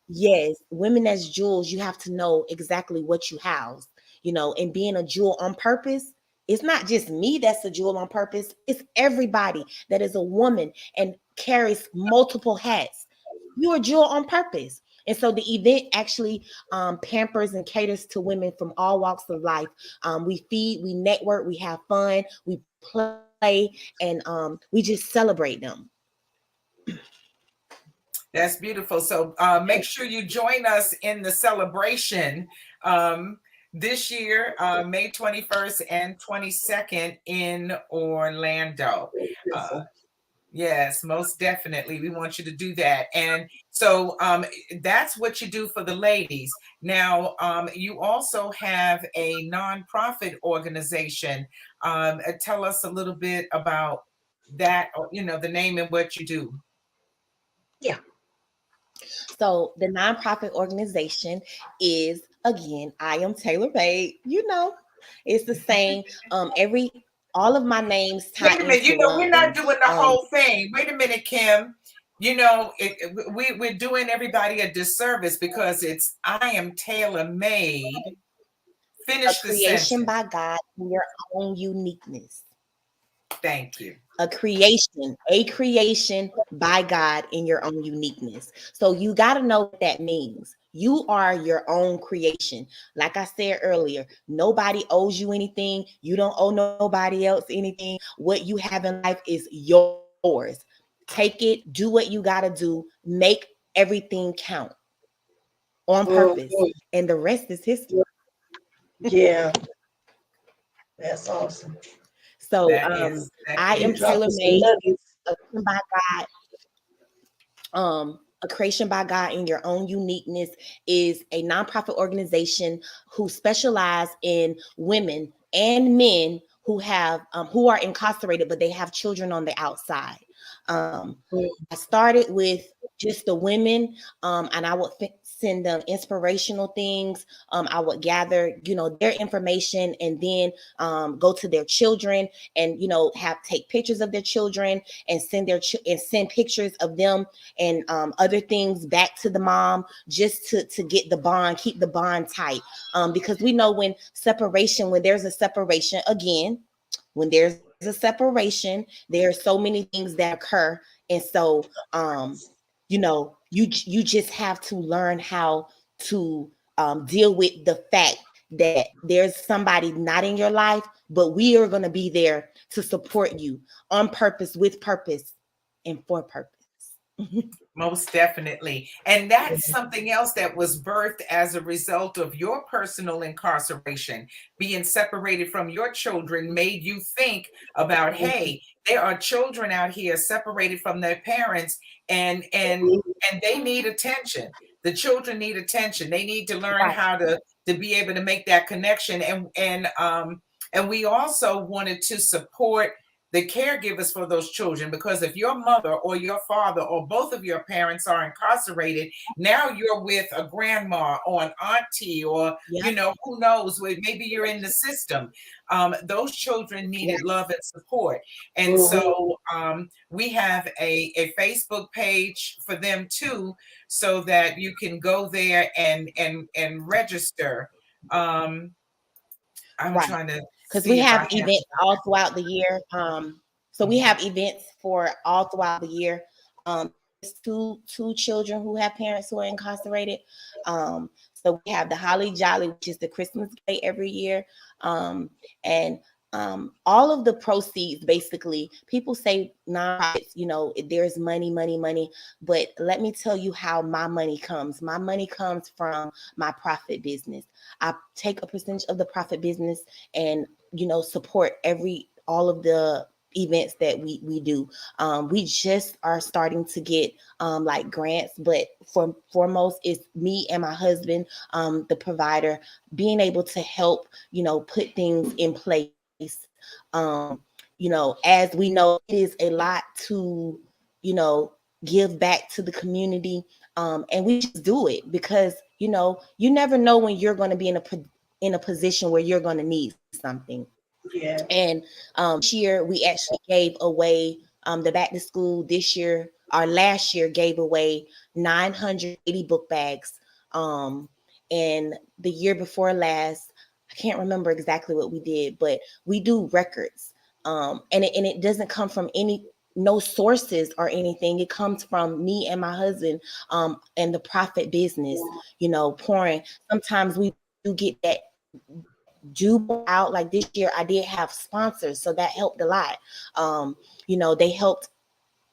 yes, women as jewels, you have to know exactly what you house, and being a jewel on purpose. It's not just me that's a jewel on purpose. It's everybody that is a woman and carries multiple hats. You're a jewel on purpose. And so the event actually pampers and caters to women from all walks of life. We feed, we network, we have fun, we play, and we just celebrate them. That's beautiful. So make sure you join us in the celebration this year, May 21st and 22nd in Orlando. Uh, Yes, most definitely. We want you to do that. And so that's what you do for the ladies. Now, you also have a nonprofit organization. Tell us a little bit about that, or, the name and what you do. Yeah. So the nonprofit organization is, again, I Am Tailormade. It's the same. Every all of my names tie Wait a minute, into we're one. not doing the whole thing. Wait a minute, Kim. We're doing everybody a disservice because it's I am tailor made. A Finish the creation sentence. by God in your own uniqueness. Thank you. A creation by God in your own uniqueness. So you got to know what that means. You are your own creation. Like I said earlier, nobody owes you anything. You don't owe nobody else anything. What you have in life is yours. Take it, do what you got to do, make everything count on purpose. Mhm. And the rest is history. Yeah, that's awesome. So That I am You is. dropping some tailor-made nuggets. by God. A creation by God in your own uniqueness is a nonprofit organization who specialize in women and men who are incarcerated, but they have children on the outside. I started with just the women, and I would send them inspirational things. I would gather, their information, and then go to their children and have take pictures of their children and send pictures of them and other things back to the mom just to get the bond, keep the bond tight. Because we know when there's a separation, again, when there's a separation, there are so many things that occur. And so, you just have to learn how to deal with the fact that there's somebody not in your life, but we are going to be there to support you on purpose, with purpose, and for purpose. Most definitely. And that's something else that was birthed as a result of your personal incarceration. Being separated from your children made you think about, hey, there are children out here separated from their parents, and they need attention. The children need attention. They need to learn Right. how to be able to make that connection. And we also wanted to support the caregivers for those children, because if your mother or your father or both of your parents are incarcerated, now you're with a grandma or an auntie, or Yep. who knows, maybe you're in the system. Those children needed love and support. And Mhm. so we have a Facebook page for them too, so that you can go there and register. I'm Right. trying to Because we see if I have have. events all throughout the year. So we have events for all throughout the year. There's two children who have parents who are incarcerated. So we have the Holly Jolly, which is the Christmas day every year. And all of the proceeds, basically, people say nonprofits, there's money, but let me tell you how my money comes. My money comes from my profit business. I take a percentage of the profit business and support all of the events that we do. We just are starting to get like grants, but for foremost it's me and my husband, the provider, being able to help put things in place. As we know, it is a lot to give back to the community, and we just do it because you never know when you're going to be in a position where you're going to need something. Yeah. And this year we actually gave away the back to school this year. Our last year gave away 980 book bags. And the year before last, I can't remember exactly what we did, but we do records. And it doesn't come from no sources or anything. It comes from me and my husband, and the profit business, pouring. Sometimes we do get that do pour out. Like this year I did have sponsors, so that helped a lot. They helped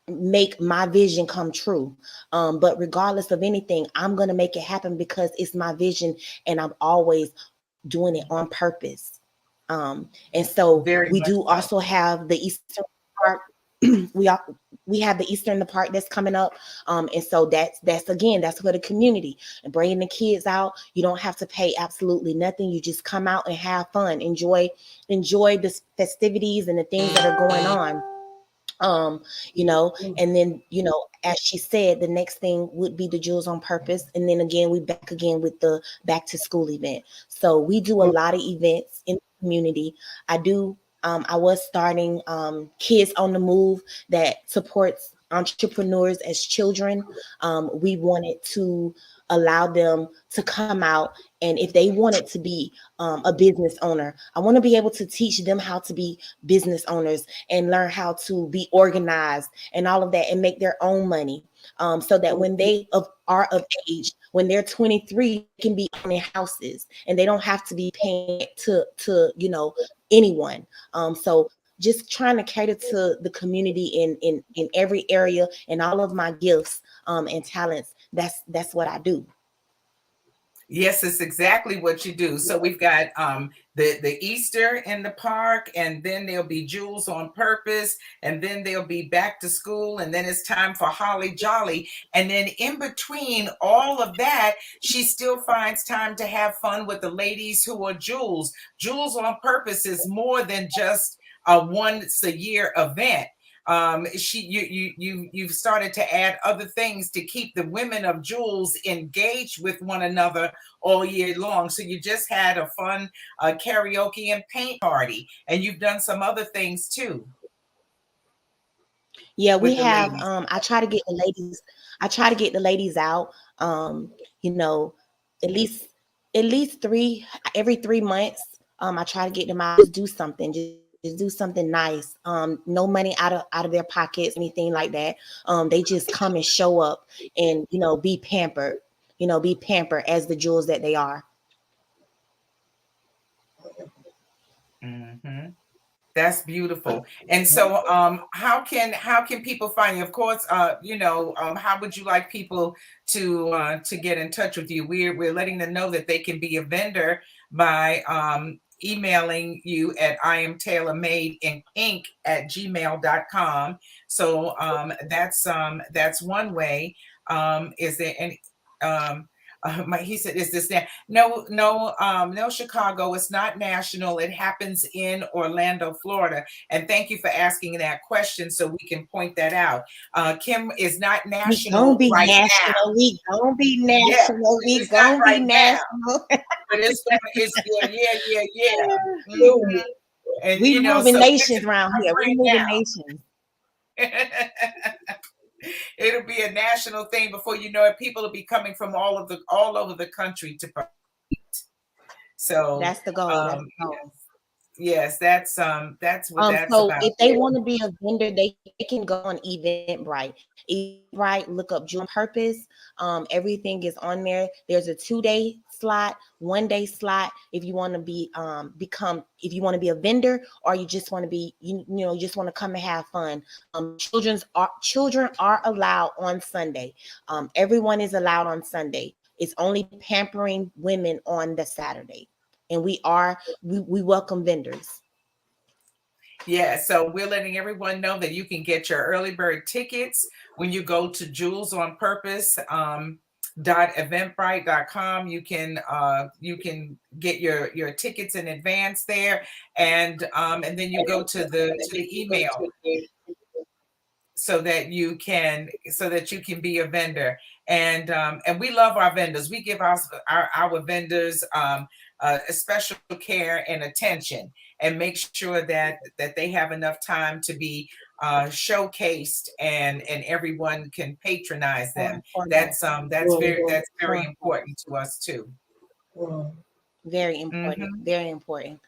make my vision come true. But regardless of anything, I'm going to make it happen because it's my vision, and I'm always doing it on purpose. And so Very we much do so. also have the Eastern Park. we are, we have the Eastern Park that's coming up. And so that's again, that's for the community and bringing the kids out. You don't have to pay absolutely nothing. You just come out and have fun, enjoy the festivities and the things that are going on. You know, and then, you know, as she said, the next thing would be the Jewels on Purpose. And then again, we back again with the back to school event. So we do a lot of events in the community. I was starting Kids on the Move that supports entrepreneurs as children. We wanted to allow them to come out, and if they wanted to be a business owner, I want to be able to teach them how to be business owners and learn how to be organized and all of that and make their own money, so that when are of age, when they're 23, they can be owning houses and they don't have to be paying to you know, anyone. So just trying to cater to the community in every area, and all of my gifts and talents. That's what I do. Yes, it's exactly what you do. So we've got the Easter in the park, and then there'll be Jewels on Purpose, and then there'll be back to school, and then it's time for Holly Jolly. And then in between all of that, she still finds time to have fun with the ladies who are Jewels. Jewels on Purpose is more than just a once a year event. You've started to add other things to keep the women of Jewels engaged with one another all year long. So you just had a fun karaoke and paint party, and you've done some other things too Yeah, we with the have ladies. I try to get the ladies out, you know, at least three every 3 months. I try to get them out, just do something nice. No money out of their pockets, anything like that. They just come and show up and, you know, be pampered, be pampered as the jewels that they are. Mhm. That's beautiful. And so how can people find you? Of course, how would you like people to get in touch with you? We're letting them know that they can be a vendor by emailing you at imtailormade.inc@gmail.com. So that's one way. Is there any he said, is this that? No, no, no, Chicago. It's not national. It happens in Orlando, Florida. And thank you for asking that question so we can point that out. Kim is not We gonna national be right now. national. We gonna be Yeah, national. We it's not gonna be right now, national. but it's yeah, yeah, yeah, yeah. Boom. And We moving so this nations is around our here. We moving friend nations. now. It'll be a national thing before you know it. People will be coming from all over the country to participate. So That's the goal. That's um, the goal. yes, that's what that's So about. if they want to be a vendor, they can go on Eventbrite. Eventbrite, look up Jewel on Purpose. Everything is on there. There's a 2-day slot, 1-day slot. If you want to be if you want to be a vendor, or you just want to be, you just want to come and have fun. Children are allowed on Sunday. Everyone is allowed on Sunday. It's only pampering women on the Saturday, and we welcome vendors. Yeah, so we're letting everyone know that you can get your early bird tickets when you go to Jewels on Purpose .eventbrite.com. You can get your tickets in advance there, and then you go to the email so that you can be a vendor. And we love our vendors. We give our vendors a special care and attention, and make sure that they have enough time to be showcased, and everyone can patronize them. That's very important to us too. Very important. Hmm. Very important.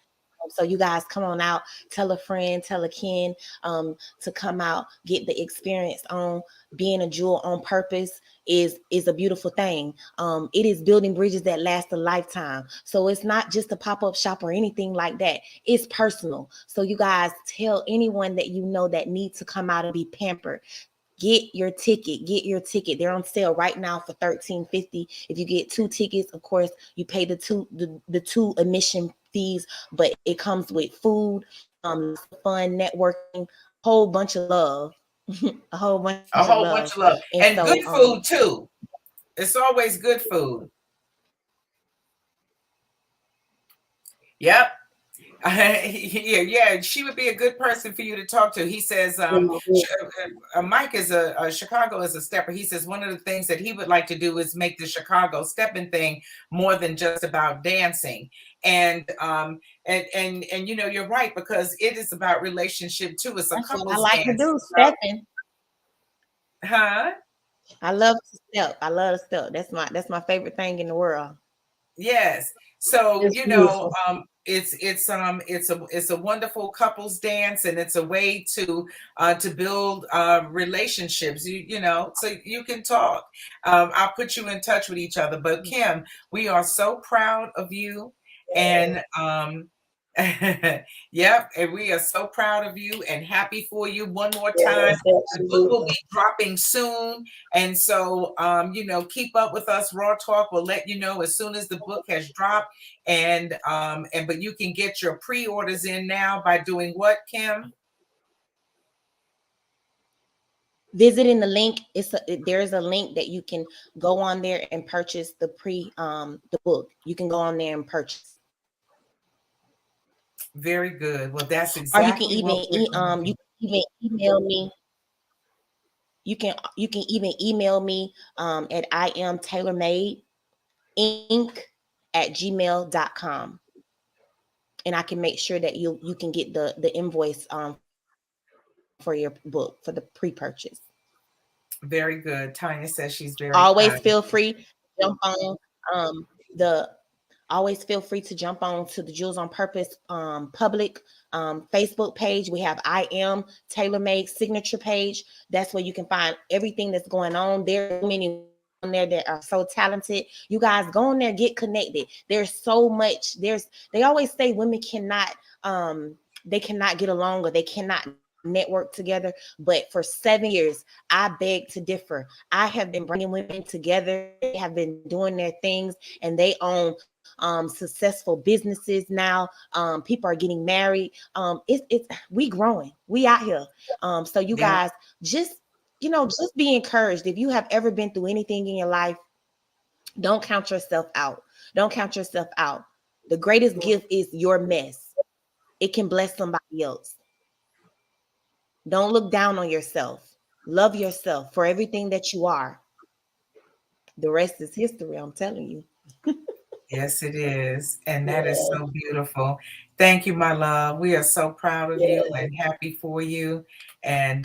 So you guys come on out, tell a friend, tell a kin, to come out, get the experience on being a jewel on purpose is a beautiful thing. It is building bridges that last a lifetime. So it's not just a pop-up shop or anything like that. It's personal. So you guys tell anyone that you know that needs to come out and be pampered. Get your ticket. Get your ticket. They're on sale right now for $13.50. If you get 2 tickets, of course, you pay the two admission fees, but it comes with food, fun, networking, a whole bunch of love, a whole bunch A of whole love. bunch of love And and so, good food too. It's always good food. Yep. Yeah, she would be a good person for you to talk to. He says, Mike is a Chicago is a stepper. He says one of the things that he would like to do is make the Chicago stepping thing more than just about dancing. And you know, you're right, because it is about relationship too. It's a that's what I couples like to dance. do, stepping. Huh? I love to step. I love to step. That's my favorite thing in the world. Yes. So, It's you know, beautiful. it's a wonderful couples dance, and it's a way to build relationships. You know, so you can talk. I'll put you in touch with each other. But Kim, we are so proud of you, and yep, and we are so proud of you and happy for you. One more time, Yes, the book will absolutely. be dropping soon, and so you know, keep up with us. Raw Talk will let you know as soon as the book has dropped, and but you can get your pre-orders in now by doing what, Kim? Visiting the link, there's a link that you can go on there and purchase the book. You can go on there and purchase. Very good. Well, that's Or you can exactly even what we're going to you do. can even email me. You can even email me at I am Tailormade Inc. at gmail.com, and I can make sure that you can get the invoice for your book for the pre-purchase. Very good. Tanya says she's very Always proud. feel free to jump on the always feel free to jump on to the Jewels on Purpose public Facebook page. We have I am Tailormade signature page. That's where you can find everything that's going on. There are many women on there that are so talented. You guys go on there, get connected. There's so much. They always say women cannot they cannot get along, or they cannot network together. But for 7 years, I beg to differ. I have been bringing women together. They have been doing their things, and they own successful businesses now. People are getting married. It's we growing. We out here. So you Yeah. guys just just be encouraged. If you have ever been through anything in your life, don't count yourself out. Don't count yourself out. The greatest gift is your mess. It can bless somebody else. Don't look down on yourself. Love yourself for everything that you are. The rest is history, I'm telling you. Yes, it is. And that is Yeah, so beautiful. Thank you, my love. We are so proud of you yeah, and happy for you. And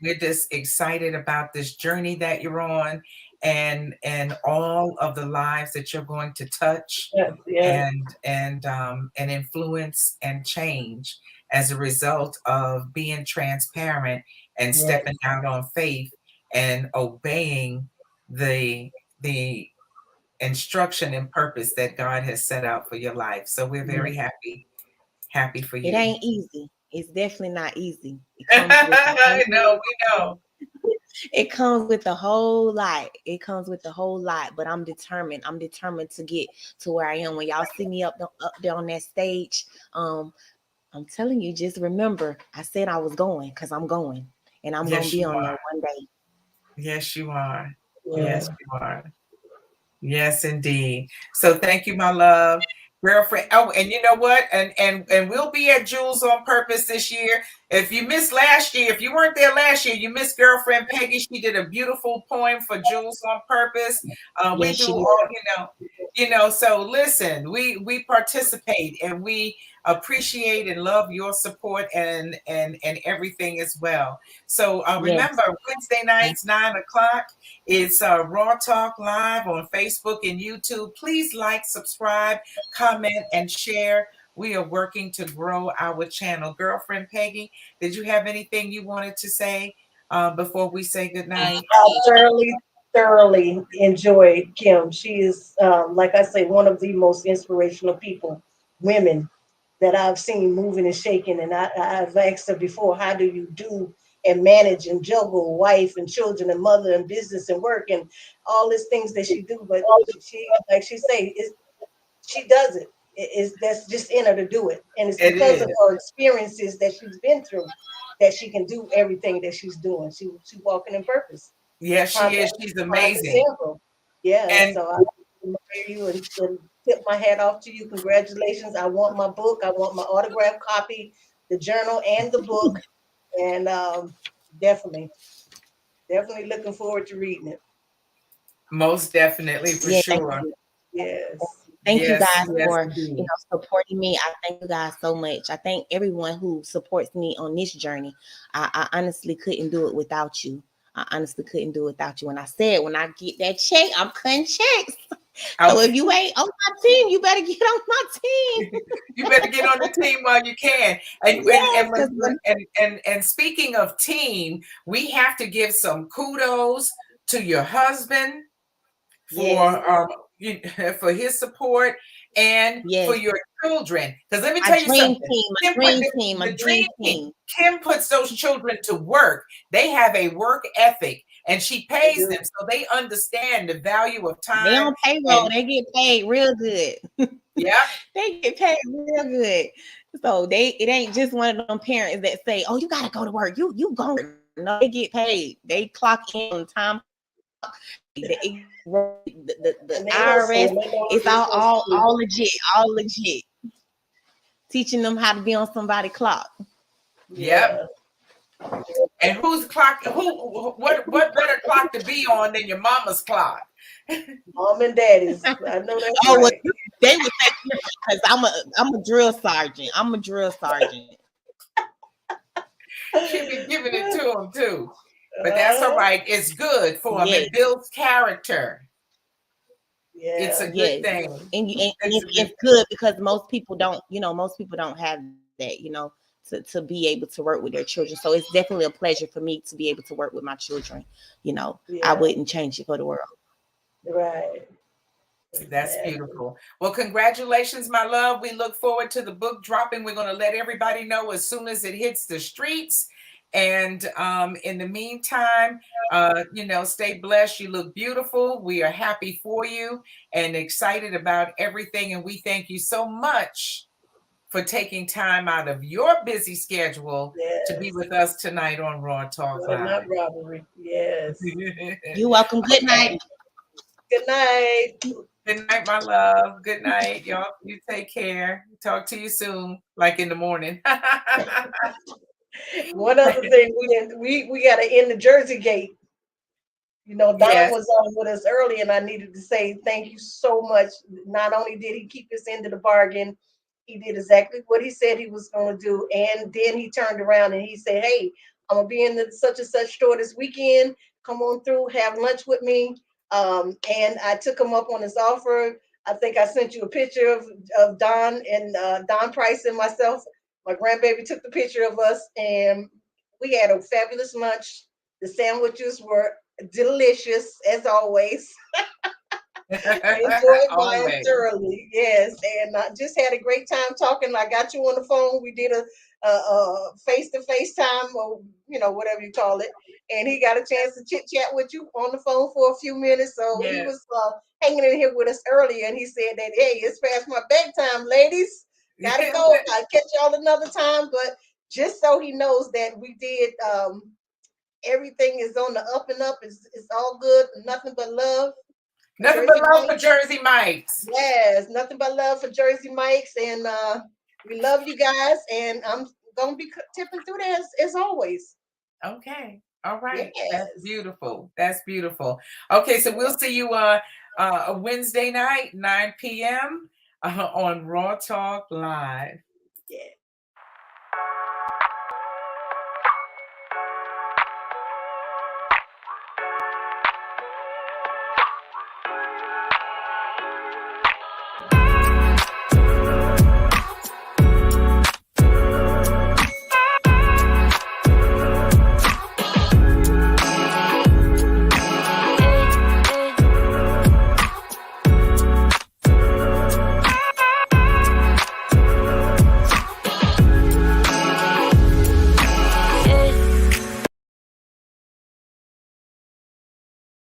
we're just excited about this journey that you're on, and all of the lives that you're going to touch yes, yes, and influence and change as a result of being transparent and yes, stepping out on faith and obeying the instruction and purpose that God has set out for your life. So we're yes. very happy for It you. ain't easy. It's definitely not easy. I know, we know. It comes with a whole lot. It comes with a whole lot, but I'm determined. I'm determined to get to where I am. When y'all see me up there on that stage, I'm telling you, just remember, I said I was going, because I'm going, and I'm gonna Yes, be you on there are. one day. Yes, you are. Yeah. Yes, you are. Yes, indeed. So thank you, my love. Girlfriend. Oh, and you know what? And we'll be at Jewels on Purpose this year. If you missed last year, if you weren't there last year, you missed girlfriend Peggy. She did a beautiful poem for Jewels on Purpose. We Yes, do she did. all, so listen, we participate, and we appreciate and love your support and everything as well. So Yes. remember, Wednesday nights, 9 o'clock. It's Raw Talk Live on Facebook and YouTube. Please like, subscribe, comment, and share. We are working to grow our channel. Girlfriend Peggy, did you have anything you wanted to say before we say goodnight? I thoroughly enjoyed Kim. She is, like I say, one of the most inspirational people, women that I've seen moving and shaking. And I've asked her before, how do you do and manage and juggle wife and children and mother and business and work and all these things that she do. But she like she say, she does it. That's just in her to do it. And it's It because is. of her experiences that she's been through that she can do everything that she's doing. She walking in purpose. Yes, Prime, she is. She's prime amazing. example. Yeah. And So I admire you and tip my hat off to you. Congratulations. I want my book. I want my autographed copy, the journal and the book. And definitely, definitely looking forward to reading it. most definitely, for Yeah, sure. Yes. thank you Yes, guys yes, for indeed. supporting me. I thank you guys so much. I thank everyone who supports me on this journey. I honestly couldn't do it without you. I honestly couldn't do it without you. When I said when I get that check, I'm cutting checks. So if Okay. you ain't on my team, you better get on my team. You better get on the team while you can. And Yes, because and speaking of team, we have to give some kudos to your husband Yes. for for his support and for yes, your children. Because let me my tell you dream something. team, my Kim put dream team, my the dream dream team. team. Kim puts those children to work. They have a work ethic and she They pays do. them so they understand the value of They time. on payroll, And they get paid real good. yeah, They get paid real good. So it ain't just one of them parents that say, "Oh, you gotta go to work. You go." No, they get paid. They clock in on time. The And they hustle IRS, and they know the it's business too. all legit, all legit. Teaching them how to be on somebody's clock. yep. Yeah. And whose clock? What better clock to be on than your mama's clock? Mom and daddies. I know that's Oh, well, right. they would say because I'm a drill sergeant. I'm a drill sergeant. She be giving it to them too. But that's all Uh, right. It's good for them. Yes, It builds character. It's a yeah. good yes, thing. and It's a good it's good because most people don't, most people don't have that, to be able to work with their children. So it's definitely a pleasure for me to be able to work with my children. I Yeah. wouldn't change it for the world. Right. That's Exactly. beautiful. Well, congratulations, my love. We look forward to the book dropping. We're going to let everybody know as soon as it hits the streets. And in the meantime, stay blessed. You look beautiful. We are happy for you and excited about everything. And we thank you so much for taking time out of your busy schedule to be Yes. with us tonight on Raw Talk Well, Live. not robbery. Yes. You're welcome. Good night. Okay. Good night. Good night, my love. Good night, y'all. You take care. Talk to you soon, like in the morning. One other thing, we got to end the Jersey Gate. Don Yes. was on with us early, and I needed to say thank you so much. Not only did he keep us into the bargain, he did exactly what he said he was going to do. And then he turned around and he said, "Hey, I'm going to be in the such and such store this weekend. Come on through, have lunch with me." And I took him up on his offer. I think I sent you a picture of Don and Don Price and myself. My grandbaby took the picture of us, and we had a fabulous lunch. The sandwiches were delicious as always. I enjoyed mine Always. thoroughly. Yes, and I just had a great time talking. I got you on the phone. We did a face to face time, or whatever you call it. And he got a chance to chit chat with you on the phone for a few minutes. So he Yes. was hanging in here with us earlier, and he said that, "Hey, it's past my bedtime, ladies. Gotta go. I'll catch y'all another time." But just so he knows that we did. Everything is on the up and up. It's all good. Nothing but love for Nothing but Jersey love for Mike's. Jersey Mikes. Yes, nothing but love for Jersey Mike's, and we love you guys. And I'm gonna be tipping through there as always. Okay. All right. That's Yes. beautiful. That's beautiful. Okay, so we'll see you a Wednesday night, 9 p.m. On Raw Talk Live.